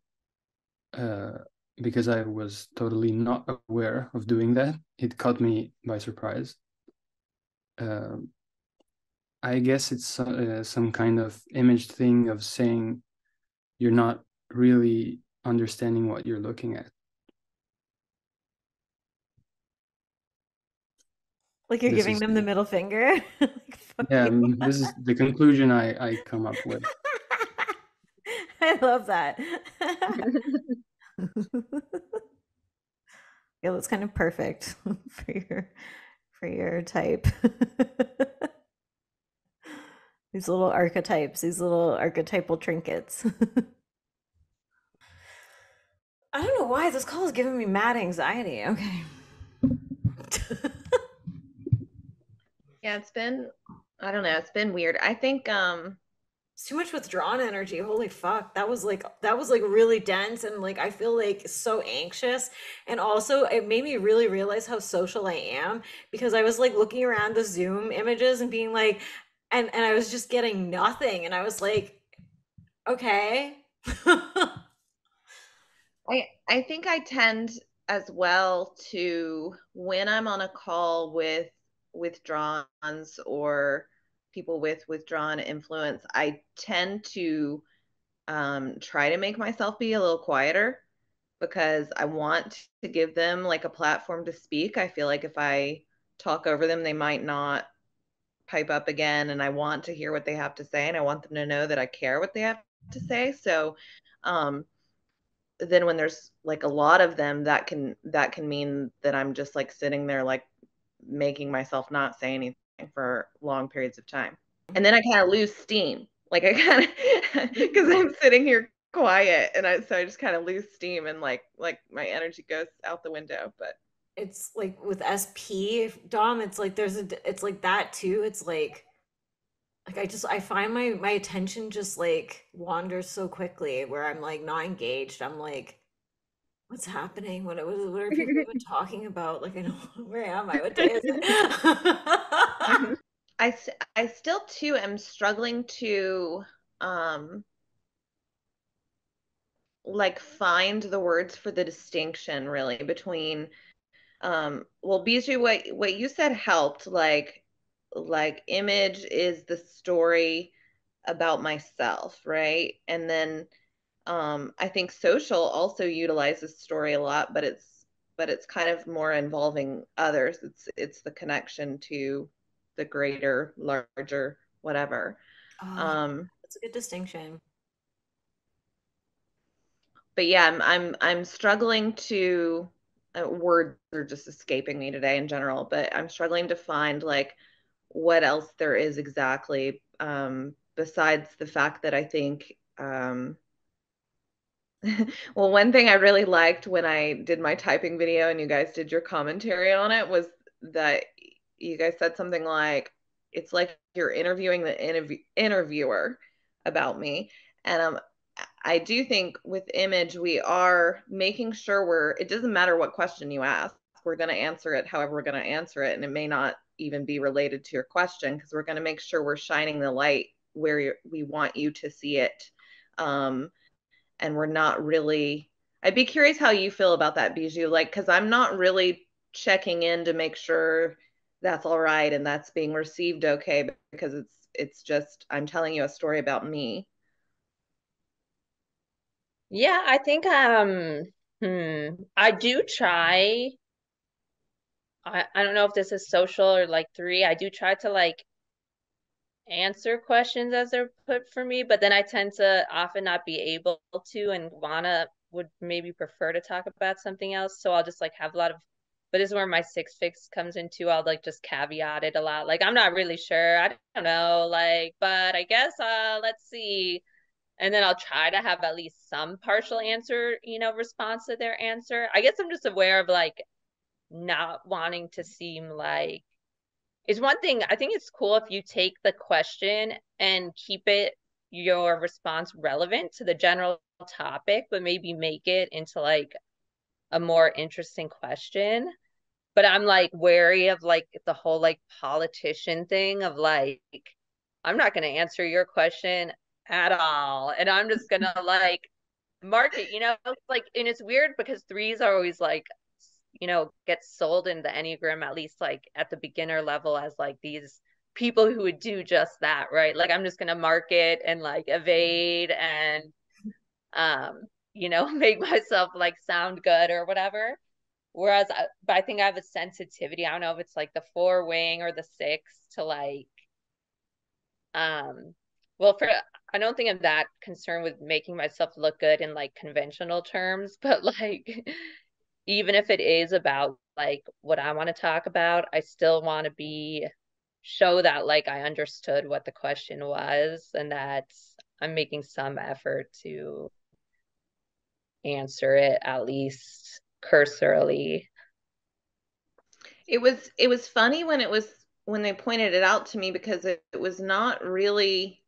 because I was totally not aware of doing that. It caught me by surprise. I guess it's some kind of image thing of saying you're not really understanding what you're looking at. Like you're This giving is them the middle finger. Like, fuck yeah. you. This is the conclusion I come up with. I love that. Yeah, that's kind of perfect for your type. These little archetypes, these little archetypal trinkets. I don't know why this call is giving me mad anxiety. Okay. Yeah, I don't know, it's been weird. I think It's too much withdrawn energy. Holy fuck. That was like really dense and like I feel like so anxious. And also it made me really realize how social I am because I was like looking around the Zoom images and being like and I was just getting nothing and I was like, okay. I think I tend as well to, when I'm on a call with withdrawns or people with withdrawn influence, I tend to try to make myself be a little quieter because I want to give them like a platform to speak. I feel like if I talk over them, they might not pipe up again, and I want to hear what they have to say, and I want them to know that I care what they have to say. So, um, then when there's like a lot of them, that can mean that I'm just like sitting there like making myself not say anything for long periods of time. And then I kind of lose steam. Like I kind of because I'm sitting here quiet and I just kind of lose steam and like my energy goes out the window. But It's like with SP Dom, it's like it's like that too. It's like I find my attention just like wanders so quickly where I'm like not engaged. I'm like, what's happening? What are people even talking about? Like I don't where am I? What day is it? I still too am struggling to um like find the words for the distinction really between well, Bijou, what you said helped, like image is the story about myself, right? And then I think social also utilizes story a lot, but it's kind of more involving others. It's the connection to the greater, larger, whatever. Oh, Um, that's a good distinction. but yeah, I'm struggling to words are just escaping me today in general, but I'm struggling to find like what else there is exactly besides the fact that I think well, one thing I really liked when I did my typing video and you guys did your commentary on it was that you guys said something like, it's like you're interviewing the interviewer about me. And I do think with image, we are making sure it doesn't matter what question you ask, we're going to answer it however we're going to answer it. And it may not even be related to your question because we're going to make sure we're shining the light where we want you to see it. And we're not really, I'd be curious how you feel about that, Bijou, like, because I'm not really checking in to make sure that's all right and that's being received okay because it's just I'm telling you a story about me. Yeah, I think I do try. I don't know if this is social or like three. I do try to like answer questions as they're put for me, but then I tend to often not be able to and would maybe prefer to talk about something else. So I'll just like have a lot of, but this is where my six fix comes into. I'll like just caveat it a lot. Like I'm not really sure. I don't know. Like, but I guess let's see. And then I'll try to have at least some partial answer, response to their answer. I guess I'm just aware of like not wanting to seem like it's one thing. I think it's cool if you take the question and keep your response relevant to the general topic, but maybe make it into like a more interesting question. But I'm like wary of like the whole like politician thing of like, I'm not going to answer your question at all. And I'm just going to like mark it, like, and it's weird because threes are always like, get sold in the Enneagram, at least like at the beginner level, as like these people who would do just that, right? Like I'm just gonna mark it and like evade and um, make myself like sound good or whatever. Whereas but I think I have a sensitivity. I don't know if it's like the four wing or the six to like um well for I don't think I'm that concerned with making myself look good in like conventional terms, but like even if it is about like what I want to talk about, I still want to show that like I understood what the question was and that I'm making some effort to answer it at least cursorily. It was funny when they pointed it out to me because it was not really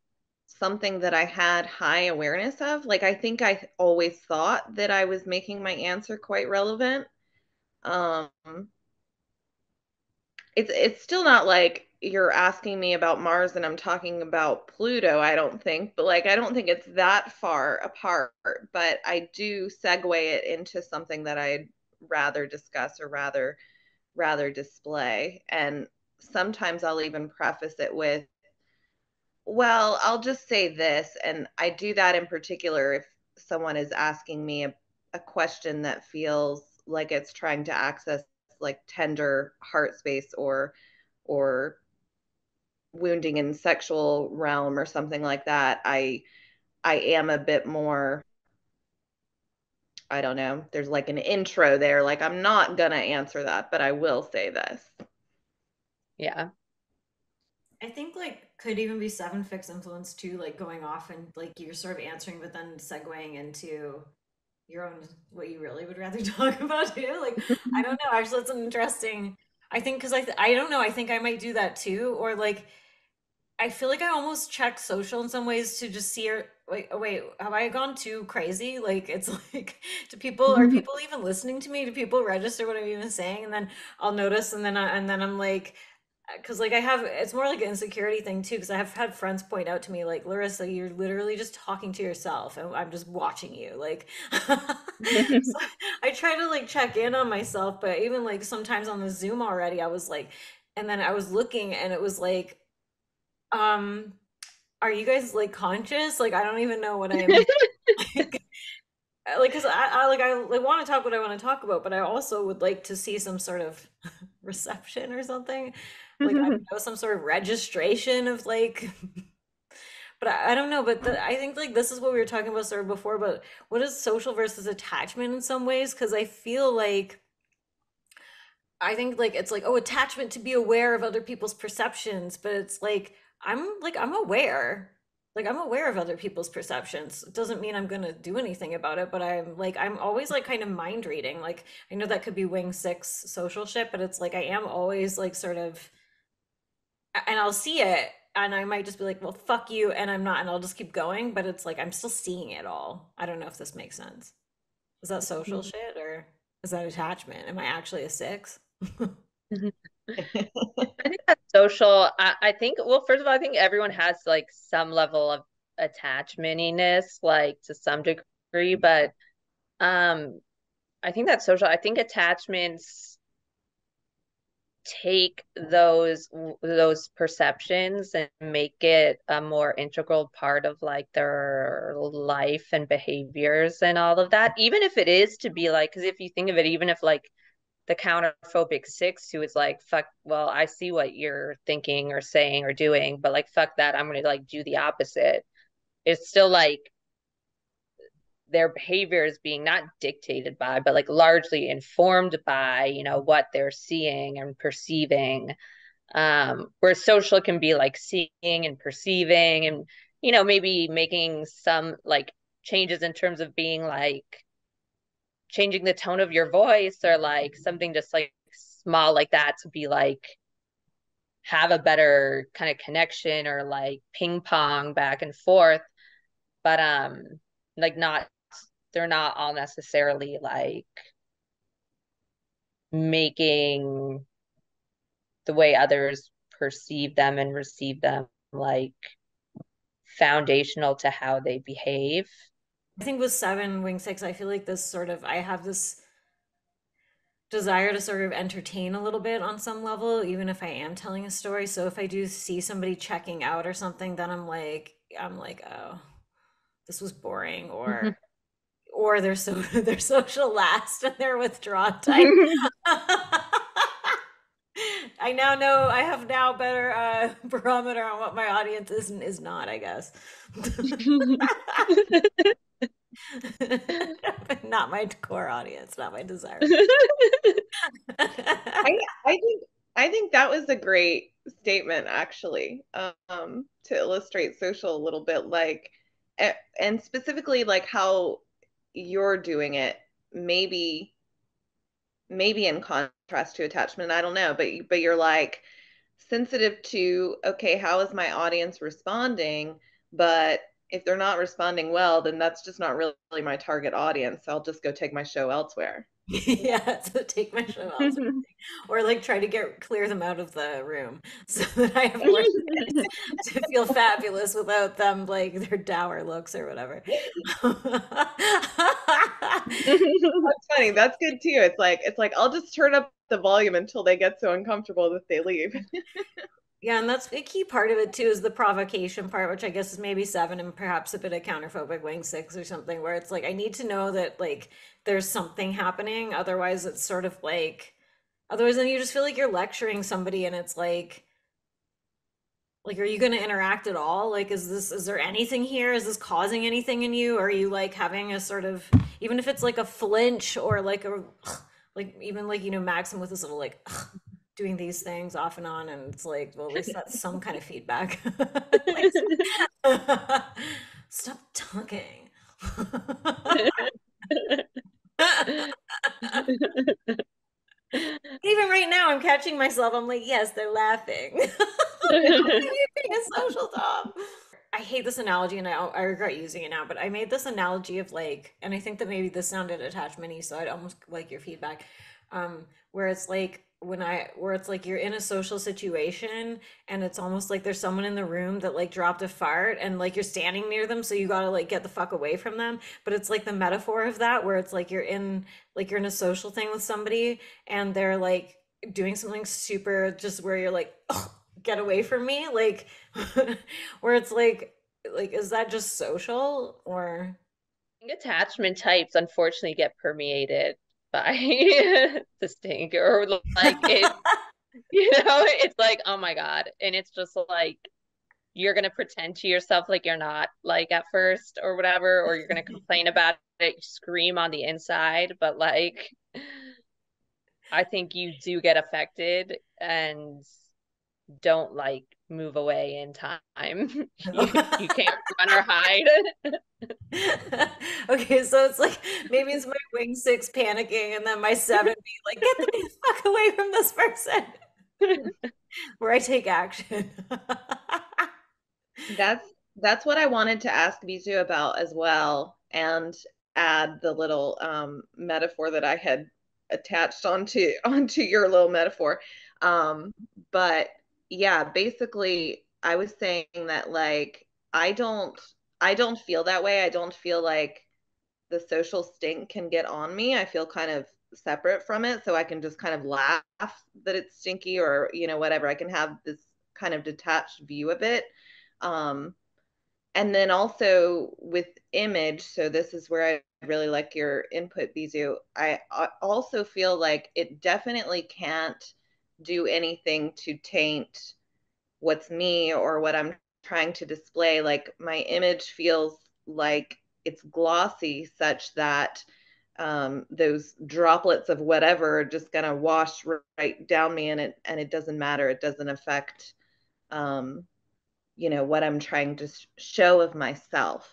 something that I had high awareness of. Like I think I always thought that I was making my answer quite relevant. Um, it's still not like you're asking me about Mars and I'm talking about Pluto, I don't think, but like I don't think it's that far apart, but I do segue it into something that I'd rather discuss or rather display. And sometimes I'll even preface it with, well, I'll just say this, and I do that in particular if someone is asking me a question that feels like it's trying to access like tender heart space or wounding in sexual realm or something like that. I am a bit more, I don't know, there's like an intro there, like I'm not gonna answer that, but I will say this. Yeah. I think like could even be seven fix influence too, like going off and like you're sort of answering, but then segueing into your own what you really would rather talk about too. Like I don't know. Actually, that's an interesting. I think because I don't know. I think I might do that too, or like I feel like I almost check social in some ways to just see her. Wait, oh wait, have I gone too crazy? Like it's like, do people are people even listening to me? Do people register what I'm even saying? And then I'll notice, and then I'm like, because like I have, it's more like an insecurity thing too, because I have had friends point out to me like, Larissa, you're literally just talking to yourself and I'm just watching you, like so I try to like check in on myself, but even like sometimes on the Zoom already I was like, and then I was looking and it was um are you guys like conscious? Like I don't even know what I'm like, because I want to talk what I want to talk about, but I also would like to see some sort of reception or something. Like I don't know, some sort of registration of like, but I don't know. But I think like this is what we were talking about sort of before, but what is social versus attachment in some ways? Because I feel like I think like it's like, oh, attachment to be aware of other people's perceptions, but it's like I'm aware. Like I'm aware of other people's perceptions. It doesn't mean I'm gonna do anything about it, but I'm always like kind of mind reading. Like I know that could be wing six social shit, but it's like I am always like sort of, and I'll see it and I might just be like, well, fuck you, and I'm not, and I'll just keep going, but it's like I'm still seeing it all. I don't know if this makes sense. Is that social shit or is that attachment? Am I actually a six? I think that's social. I think, well, first of all, I think everyone has like some level of attachmentiness, like to some degree, but um, I think that's social. I think attachments take those perceptions and make it a more integral part of like their life and behaviors and all of that. Even if it is to be like, because if you think of it, even if like the counterphobic six who is like, fuck, well, I see what you're thinking or saying or doing, but like, fuck that, I'm gonna like do the opposite. It's still like their behavior is being not dictated by, but like largely informed by, what they're seeing and perceiving. Where social can be like seeing and perceiving and, maybe making some like changes in terms of being like changing the tone of your voice or like something just like small like that to be like have a better kind of connection or like ping pong back and forth, but like not, they're not all necessarily like making the way others perceive them and receive them like foundational to how they behave. I think with seven wing six, I feel like this sort of I have this desire to sort of entertain a little bit on some level, even if I am telling a story. So if I do see somebody checking out or something, then I'm like, oh, this was boring, or they're so they're social last and they're withdrawn type. I now know I have now better barometer on what my audience is and is not, I guess. Not my core audience, not my desire. I think that was a great statement actually, to illustrate social a little bit, like, and specifically like how you're doing it, maybe maybe in contrast to attachment, I don't know, but you're like sensitive to, okay, how is my audience responding? But if they're not responding well, then that's just not really my target audience. I'll just go take my show elsewhere. Yeah, so take my show elsewhere. Or like try to clear them out of the room so that I have more to feel fabulous without them like their dour looks or whatever. That's funny. That's good too. It's like I'll just turn up the volume until they get so uncomfortable that they leave. Yeah, and that's a key part of it too, is the provocation part, which I guess is maybe seven and perhaps a bit of counterphobic wing six or something, where it's like I need to know that like there's something happening. Otherwise, it's sort of like otherwise then you just feel like you're lecturing somebody and it's like are you going to interact at all? Like is there anything here? Is this causing anything in you? Are you like having a sort of, even if it's like a flinch or like a like even like Maksym with this little like doing these things off and on, and it's like, well, at least that's some kind of feedback. Like, stop talking. Even right now, I'm catching myself. I'm like, yes, they're laughing. You're being a social dom. I hate this analogy and I regret using it now, but I made this analogy of like, and I think that maybe this sounded attachment-y, so I'd almost like your feedback, where it's like where it's like you're in a social situation and it's almost like there's someone in the room that like dropped a fart and like you're standing near them, so you gotta like get the fuck away from them. But it's like the metaphor of that where it's like you're in a social thing with somebody and they're like doing something super just where you're like, oh, get away from me. Like where it's like is that just social or Attachment types unfortunately get permeated by the stink, or like it, it's like, oh my God. And it's just like you're gonna pretend to yourself like you're not like at first or whatever, or you're gonna complain about it, you scream on the inside, but like I think you do get affected and don't like move away in time. You can't run or hide. Okay, so it's like maybe it's my wing six panicking and then my seven being like, get the fuck away from this person where I take action. That's that's what I wanted to ask Bisou about as well, and add the little metaphor that I had attached onto your little metaphor. Um, but yeah, basically, I was saying that like I don't I don't feel that way. I don't feel like the social stink can get on me. I feel kind of separate from it, so I can just kind of laugh that it's stinky or whatever. I can have this kind of detached view of it. Um, and then also with image, so this is where I really like your input, Bisou. I also feel like it definitely can't do anything to taint what's me or what I'm trying to display. Like my image feels like it's glossy, such that those droplets of whatever are just gonna wash right down me, and it doesn't matter. It doesn't affect um, what I'm trying to show of myself.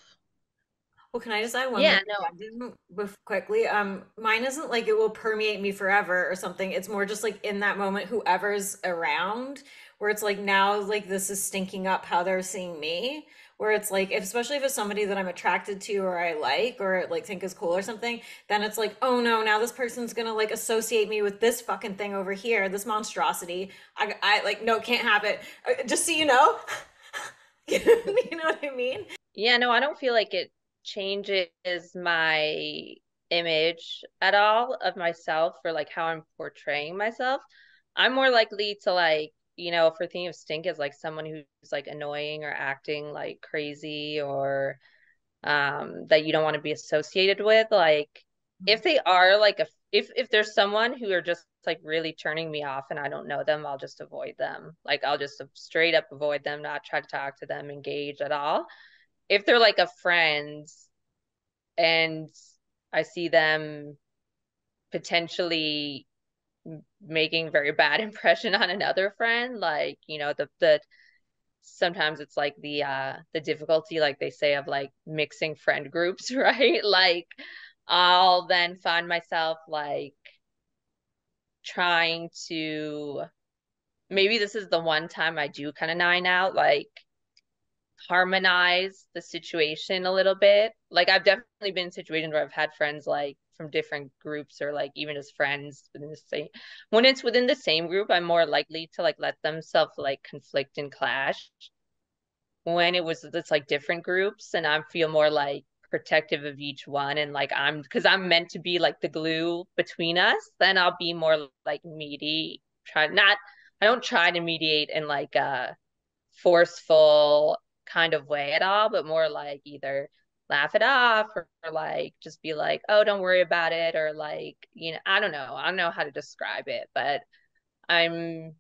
Well, can I just add one Yeah, thing no. quickly? Mine isn't like it will permeate me forever or something. It's more just like in that moment, whoever's around, where it's like now, like this is stinking up how they're seeing me. Where it's like, especially if it's somebody that I'm attracted to or I like or like think is cool or something, then it's like, oh no, now this person's gonna like associate me with this fucking thing over here, this monstrosity. I like, no, can't have it. Just so you know, you know what I mean? Yeah, no, I don't feel like it changes my image at all of myself, or like how I'm portraying myself. I'm more likely to like, if we're thinking of stink as like someone who's like annoying or acting like crazy, or that you don't want to be associated with, like if they are like a if there's someone who are just like really turning me off and I don't know them, I'll just avoid them. Like I'll just straight up avoid them, not try to talk to them, engage at all. If they're like a friend and I see them potentially making very bad impression on another friend, like, the sometimes it's like the difficulty, like they say, of like mixing friend groups, right? Like I'll then find myself like trying to, maybe this is the one time I do kind of nine out, like harmonize the situation a little bit. Like I've definitely been in situations where I've had friends like from different groups, or like even as friends within the same, when it's within the same group, I'm more likely to like let themselves like conflict and clash. When it's like different groups and I feel more like protective of each one, and like because I'm meant to be like the glue between us, then I'll be more like meaty. Try not I don't try to mediate in like a forceful kind of way at all, but more like either laugh it off, or like just be like, oh, don't worry about it, or like, I don't know how to describe it, but I'm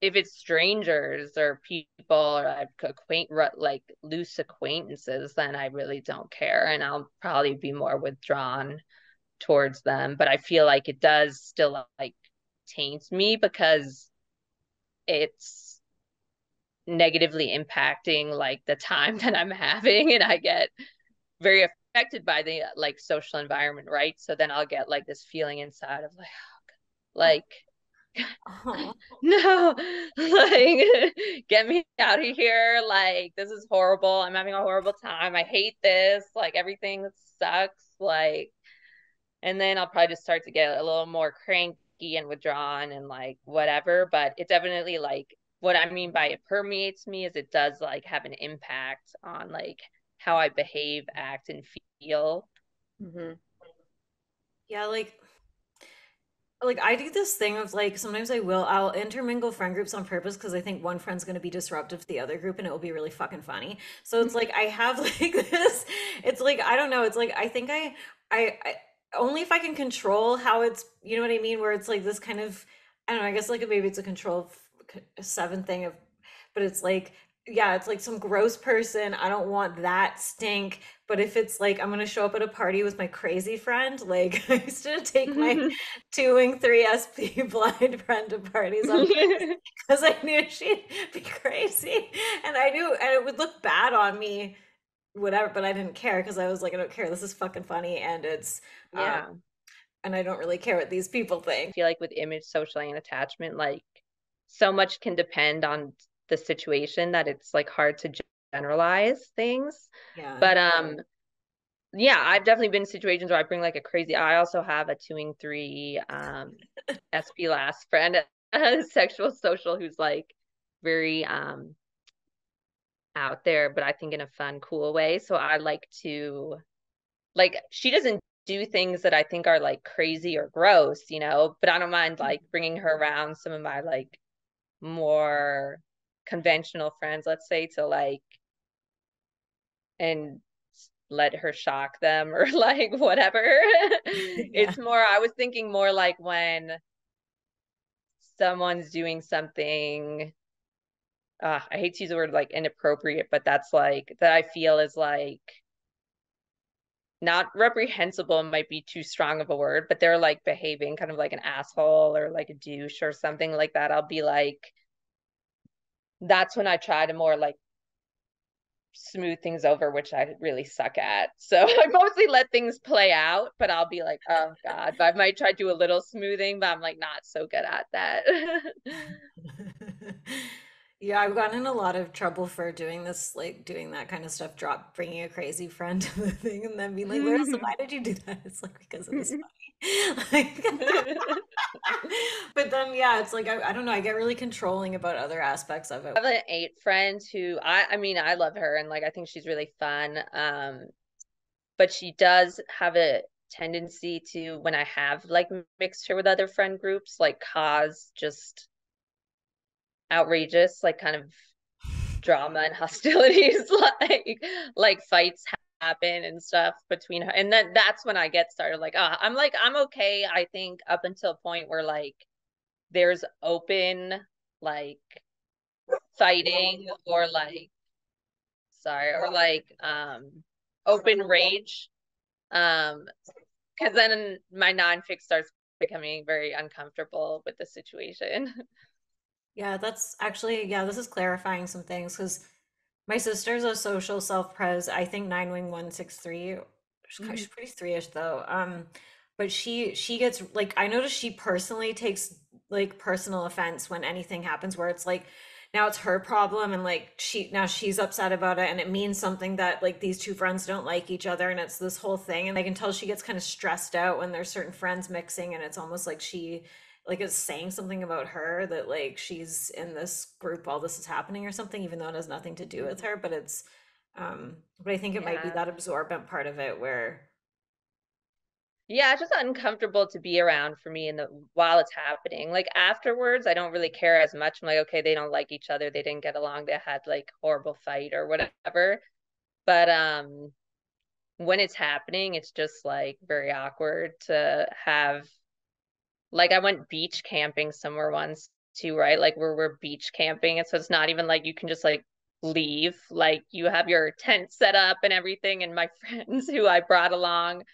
if it's strangers or people or like loose acquaintances, then I really don't care, and I'll probably be more withdrawn towards them. But I feel like it does still like taint me because it's negatively impacting like the time that I'm having, and I get very affected by the like social environment, right? So then I'll get like this feeling inside of like, like Oh. no, like get me out of here. Like this is horrible. I'm having a horrible time. I hate this. Like everything sucks. Like, and then I'll probably just start to get a little more cranky flaky and withdrawn and like whatever, but it's definitely like what I mean by it permeates me is it does like have an impact on like how I behave, act, and feel. Mm-hmm. Yeah, like I do this thing of like sometimes I'll intermingle friend groups on purpose because I think one friend's going to be disruptive to the other group and it will be really fucking funny. So it's like I have like this, it's like I don't know, it's like I think I only if I can control how it's, you know what I mean, where it's like this kind of, I don't know, I guess like maybe it's a control 7 thing of, but it's like, yeah, it's like some gross person. I don't want that stink. But if it's like I'm gonna show up at a party with my crazy friend, like I used to take my 2 and 3 SP blind friend to parties on because I knew she'd be crazy, and I knew, and it would look bad on me, whatever. But I didn't care because I was like, I don't care. This is fucking funny, and Yeah. and I don't really care what these people I think. feel like with image socializing and attachment, like so much can depend on the situation that it's like hard to generalize things. Yeah. But yeah, I've definitely been in situations where I bring like a crazy, I also have a 2 and 3 SP last friend, a sexual social who's like very out there, but I think in a fun, cool way. So I like to like she doesn't do things that I think are like crazy or gross, you know, but I don't mind like bringing her around some of my like more conventional friends, let's say, to like and let her shock them or like whatever. Yeah. It's more, I was thinking more like when someone's doing something, I hate to use the word like inappropriate, but that's like that I feel is like not reprehensible might be too strong of a word, but they're like behaving kind of like an asshole or like a douche or something like that. I'll be like, that's when I try to more like smooth things over, which I really suck at. So I mostly let things play out, but I'll be like, oh God, but I might try to do a little smoothing, but I'm like not so good at that. Yeah, I've gotten in a lot of trouble for doing this, like doing that kind of stuff, bringing a crazy friend to the thing and then being like, Larissa, why did you do that? It's like, because it was funny. Like, but then, yeah, it's like, I don't know, I get really controlling about other aspects of it. I have an 8 friend who I mean, I love her and like I think she's really fun. But she does have a tendency to, when I have like mixed her with other friend groups, like cause just outrageous, like kind of drama and hostilities, like fights happen and stuff between her. And then that's when I get started like, I'm okay, I think, up until a point where like there's open like fighting or like sorry, or like open rage. Because then my non-fic starts becoming very uncomfortable with the situation. Yeah, that's actually, yeah, this is clarifying some things because my sister's a social self-pres, I think 9 wing 163. She's pretty 3-ish though. But she gets like, I notice she personally takes like personal offense when anything happens where it's like now it's her problem and like she's upset about it and it means something that like these two friends don't like each other and it's this whole thing and I can tell she gets kind of stressed out when there's certain friends mixing and it's almost like she like is saying something about her that like she's in this group while this is happening or something, even though it has nothing to do with her. But it's but I think it might be Yeah. that absorbent part of it where Yeah, it's just uncomfortable to be around for me in the while it's happening. Like afterwards, I don't really care as much. I'm like, okay, they don't like each other, they didn't get along, they had like horrible fight or whatever. But when it's happening, it's just like very awkward to have like I went beach camping somewhere once too, right? Like we're beach camping, and so it's not even like you can just like leave. Like you have your tent set up and everything. And my friends who I brought along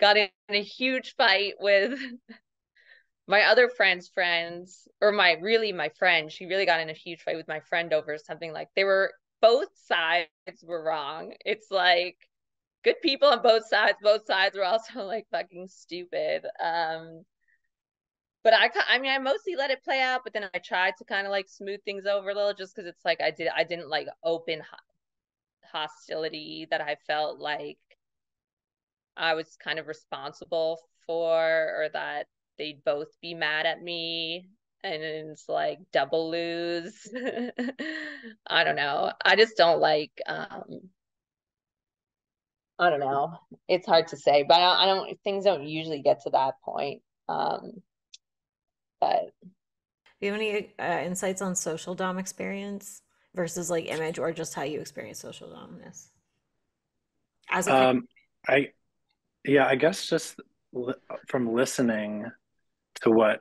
got in a huge fight with my other friend's friends, or my friend. She really got in a huge fight with my friend over something like they were both sides were wrong. It's like good people on both sides. Both sides were also like fucking stupid. But I mean, I mostly let it play out, but then I tried to kind of like smooth things over a little just because it's like I didn't like open hostility that I felt like I was kind of responsible for, or that they'd both be mad at me, and it's like double lose. I don't know. I just don't like I don't know. It's hard to say, but I don't things don't usually get to that point. But Do you have any insights on social dom experience versus like image, or just how you experience social domness as a queer? I yeah, I guess just from listening to what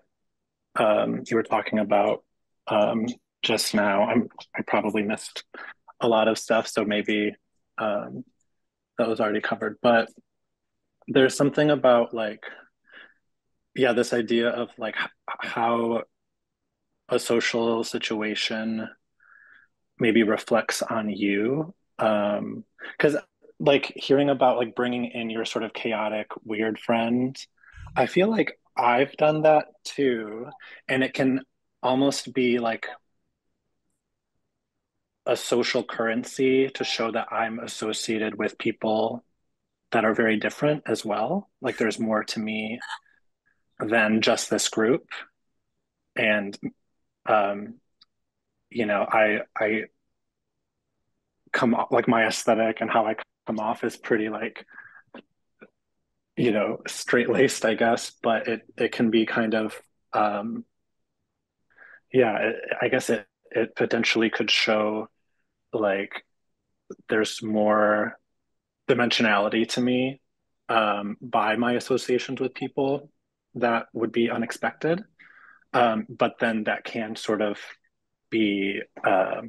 you were talking about just now, I probably missed a lot of stuff, so maybe that was already covered. But there's something about like, yeah, this idea of like how a social situation maybe reflects on you. Because like hearing about like bringing in your sort of chaotic, weird friend, I feel like I've done that too. And it can almost be like a social currency to show that I'm associated with people that are very different as well. Like there's more to me than just this group. And um, you know, I come off like my aesthetic and how I come off is pretty like, you know, straight laced, I guess, but it can be kind of um yeah, I guess it potentially could show like there's more dimensionality to me by my associations with people that would be unexpected. But then that can sort of be a,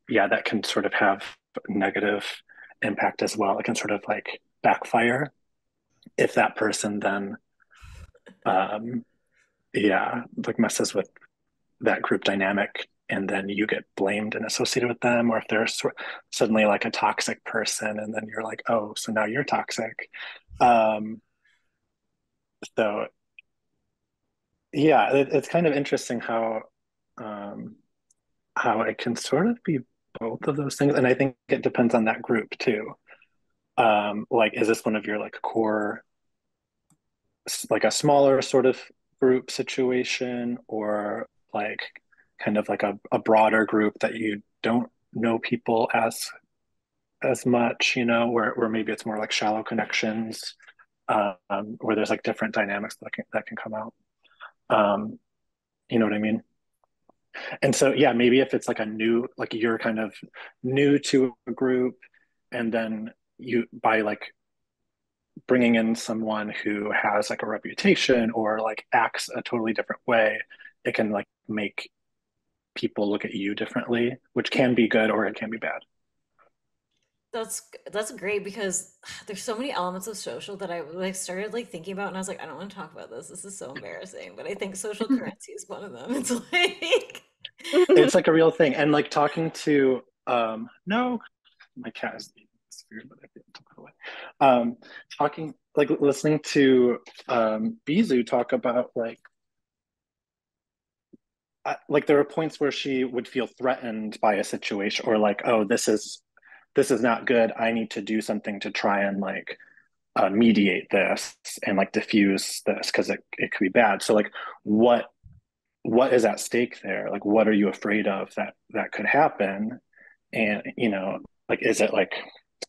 yeah, that can sort of have negative impact as well. It can sort of like backfire if that person then, um, yeah, like messes with that group dynamic and then you get blamed and associated with them, or if they're suddenly like a toxic person and then you're like, oh, so now you're toxic. Um, so yeah, it's kind of interesting um, how it can sort of be both of those things, and I think it depends on that group too. Like, is this one of your like core, like a smaller sort of group situation, or like kind of like a broader group that you don't know people as much, you know, where maybe it's more like shallow connections, where there's like different dynamics that can come out. Um, you know what I mean? And so, yeah, maybe if it's like a new, like you're kind of new to a group, and then you by like bringing in someone who has like a reputation or like acts a totally different way, it can like make people look at you differently, which can be good or it can be bad. That's great because there's so many elements of social that I like started like thinking about, and I was like, I don't want to talk about this. This is so embarrassing. But I think social currency is one of them. It's like It's like a real thing. And like talking to no, my cat is weird, but I think took it away. Talking like listening to Bisou talk about like there are points where she would feel threatened by a situation, or like, oh, this is not good. I need to do something to try and like mediate this and like diffuse this because it could be bad. So like what is at stake there? Like what are you afraid of that could happen? And you know, like is it like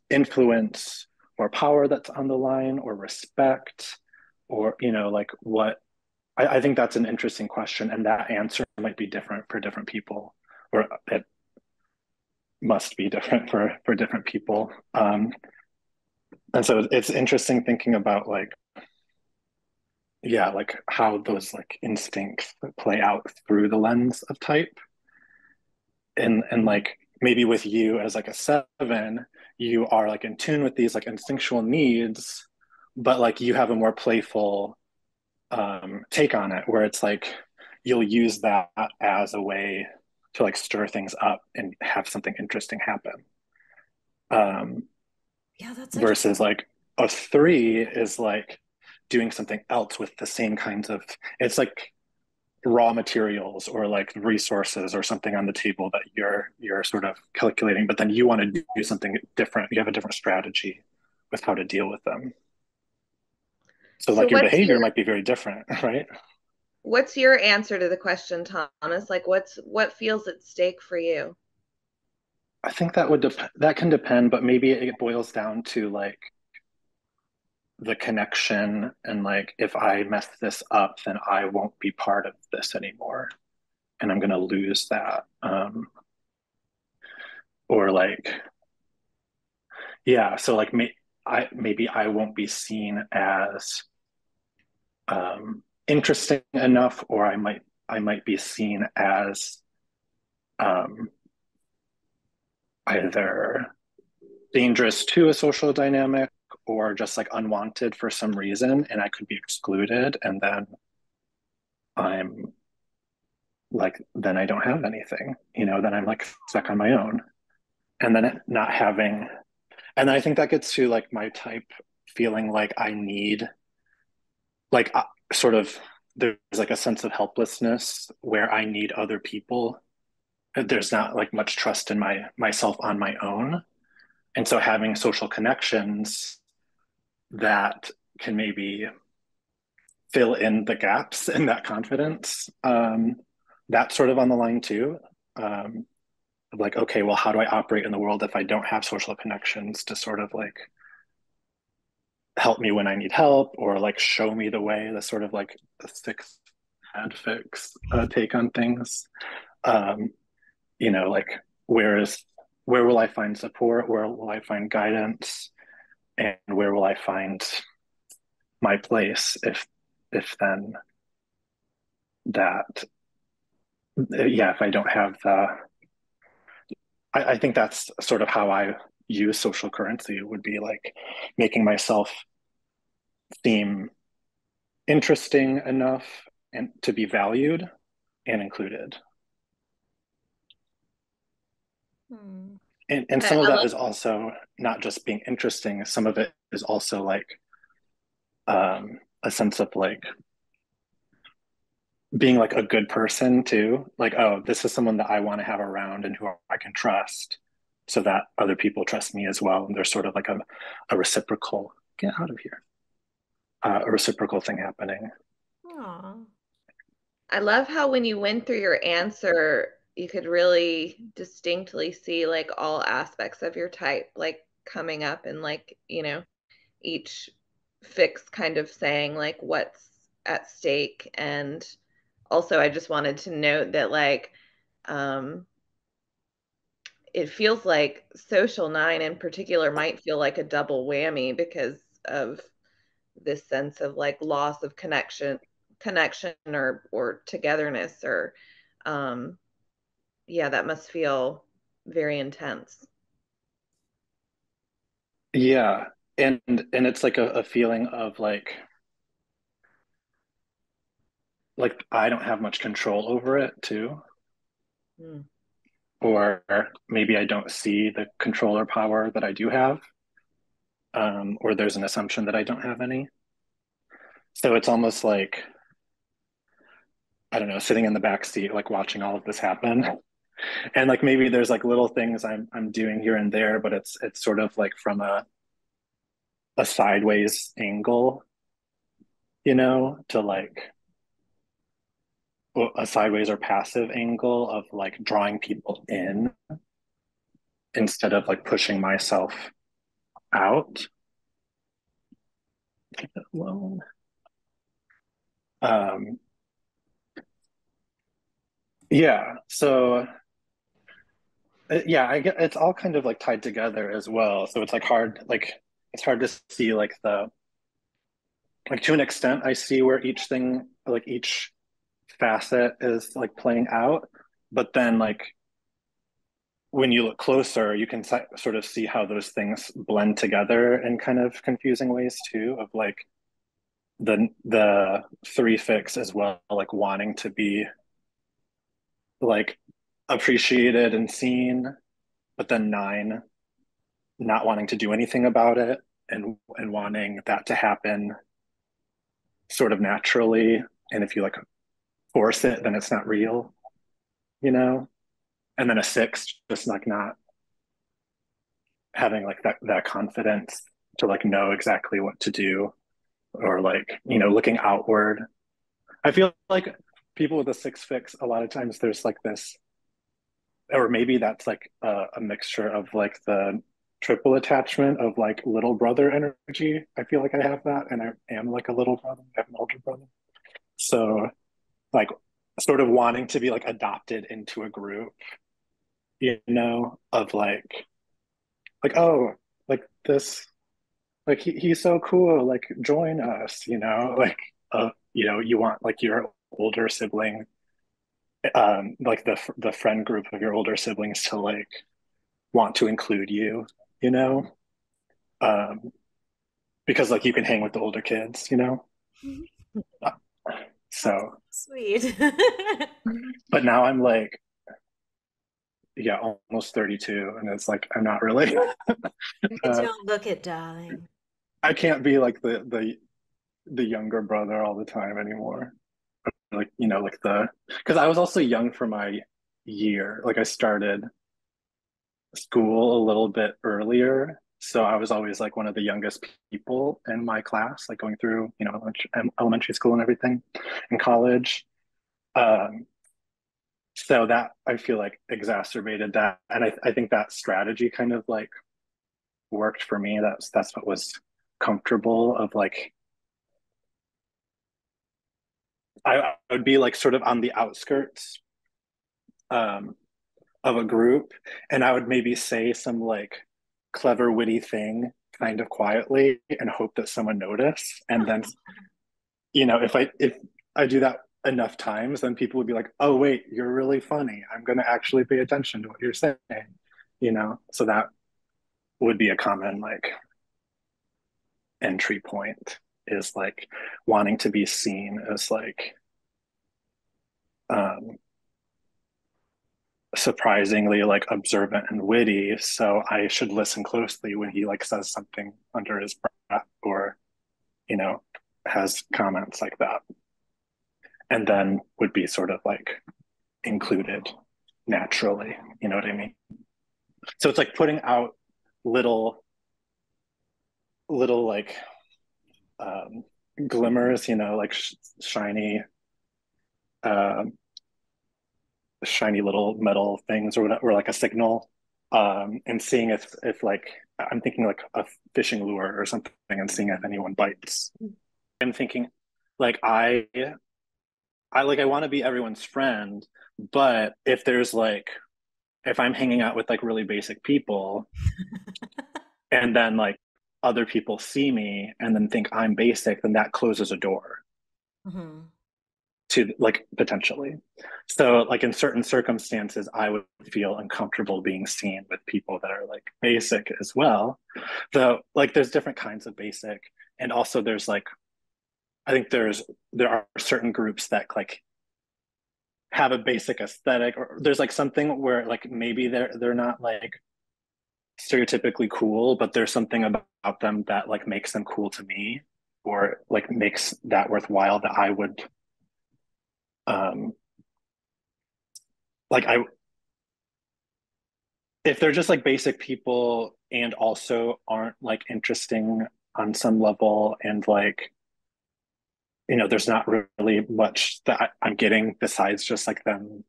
influence or power that's on the line, or respect, or you know, like what I think that's an interesting question, and that answer might be different for different people, or it must be different for different people. And so it's interesting thinking about like, yeah, like how those like instincts play out through the lens of type, and like maybe with you as like a seven, you are like in tune with these like instinctual needs, but like you have a more playful take on it, where it's like you'll use that as a way to like stir things up and have something interesting happen. Um, yeah, that's actually Versus like a three is like doing something else with the same kinds of, it's like raw materials or like resources or something on the table that you're sort of calculating, but then you want to do something different. You have a different strategy with how to deal with them. So So like your what's behavior your might be very different, right? what's your answer to the question, Thomas? Like what feels at stake for you? I think that can depend, but maybe it boils down to like the connection and like if I mess this up, then I won't be part of this anymore, and I'm gonna lose that. Or like, yeah, so like maybe I won't be seen as interesting enough, or I might be seen as um, either dangerous to a social dynamic or just like unwanted for some reason, and I could be excluded, and then I'm like, then I don't have anything, then I'm like stuck on my own. And then not having, and I think that gets to like my type feeling like I need, like, sort of, there's like a sense of helplessness where I need other people. There's not like much trust in myself on my own. And so having social connections that can maybe fill in the gaps in that confidence, that's sort of on the line too. Of like, okay, well, how do I operate in the world if I don't have social connections to sort of like help me when I need help or like show me the way, the sort of like the sixth ad fix take on things. Um, like where is where will I find support? Where will I find guidance? And where will I find my place if then that yeah, if I don't have I think that's sort of how I use social currency. It would be like making myself seem interesting enough and to be valued and included. Hmm. And I some of that love is also not just being interesting. Some of it is also like a sense of like being like a good person too. Like, oh, this is someone that I want to have around and who I can trust so that other people trust me as well. And there's sort of like a reciprocal, get out of here, a reciprocal thing happening. Aw. I love how when you went through your answer, you could really distinctly see like all aspects of your type like coming up and like, each fix kind of saying like what's at stake. And also I just wanted to note that like um it feels like social nine in particular might feel like a double whammy because of this sense of like loss of connection or togetherness or um yeah, that must feel very intense. Yeah. And it's like a feeling of like I don't have much control over it too. Mm. Or maybe I don't see the controller power that I do have. Or there's an assumption that I don't have any. So it's almost like, I don't know, sitting in the back seat, like watching all of this happen. And like maybe there's like little things I'm doing here and there, but it's sort of like from a sideways angle, to like a sideways or passive angle of like drawing people in instead of like pushing myself out. Alone. Um, yeah. So yeah, I get it's all kind of like tied together as well. So it's like it's hard to see like the like to an extent I see where each thing like each facet is like playing out, but then like when you look closer, you can sort of see how those things blend together in kind of confusing ways too. Of like the three fix as well, like wanting to be like appreciated and seen, but then nine not wanting to do anything about it and wanting that to happen sort of naturally. And if you like force it, then it's not real, you know? And then a six, just like not having like that confidence to like know exactly what to do or like, you know, looking outward. I feel like people with a six fix, a lot of times there's like this, or maybe that's like a mixture of like the triple attachment of like little brother energy. I feel like I have that, and I am like a little brother. I have an older brother. So like sort of wanting to be like adopted into a group, you know, of like, oh, like this, like he's so cool, like join us, you know, like you know, you want like your older sibling, like the friend group of your older siblings to like want to include you, you know, um, because like you can hang with the older kids, you know. Uh, That's So, sweet. but now I'm like, yeah, almost 32, and it's like I'm not really. uh, Don't look it, darling. I can't be like the younger brother all the time anymore. Like, you know, like because I was also young for my year. Like I started school a little bit earlier. So I was always like one of the youngest people in my class, like going through, you know, elementary school and everything in college. Um, so that I feel like exacerbated that. And I think that strategy kind of like worked for me. That's what was comfortable of like I would be like sort of on the outskirts um, of a group, and I would maybe say some like clever, witty thing kind of quietly and hope that someone noticed. And then, you know, if I do that enough times, then people would be like, "Oh, wait, you're really funny. I'm going to actually pay attention to what you're saying." You know, so that would be a common like entry point is like wanting to be seen as like um surprisingly like observant and witty, so I should listen closely when he like says something under his breath or, you know, has comments like that, and then would be sort of like included naturally, you know what I mean? So it's like putting out little little like um glimmers, you know, like shiny um shiny little metal things or whatever, or like a signal, and seeing if like I'm thinking like a fishing lure or something, and seeing if anyone bites. I'm thinking like I like I want to be everyone's friend, but if there's like if I'm hanging out with like really basic people, and then like other people see me and then think I'm basic, then that closes a door Mhm. to like potentially. So like in certain circumstances, I would feel uncomfortable being seen with people that are like basic as well. Though like there's different kinds of basic, and also there's like I think there are certain groups that like have a basic aesthetic, or there's like something where like maybe they're not like stereotypically cool, but there's something about them that like makes them cool to me, or like makes that worthwhile that I would um like I if they're just like basic people and also aren't like interesting on some level, and like, you know, there's not really much that I'm getting besides just like them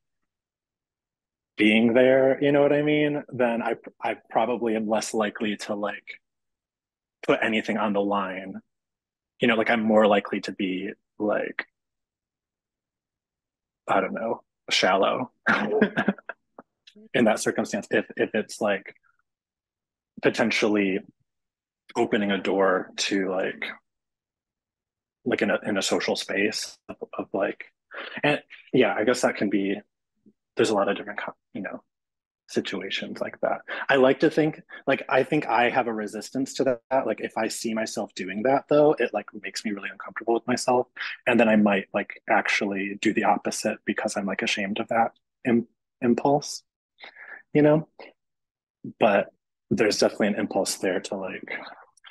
being there, you know what I mean, then I probably am less likely to like put anything on the line, you know, like I'm more likely to be like, I don't know, shallow in that circumstance, if it's like potentially opening a door to like in a social space of like, and yeah, I guess that can be, there's a lot of different, you know, situations like that. I like to think like I think I have a resistance to that. Like if I see myself doing that though, it like makes me really uncomfortable with myself. And then I might like actually do the opposite because I'm like ashamed of that impulse, you know? But there's definitely an impulse there to like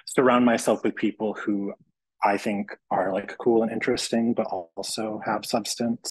surround myself with people who I think are like cool and interesting, but also have substance.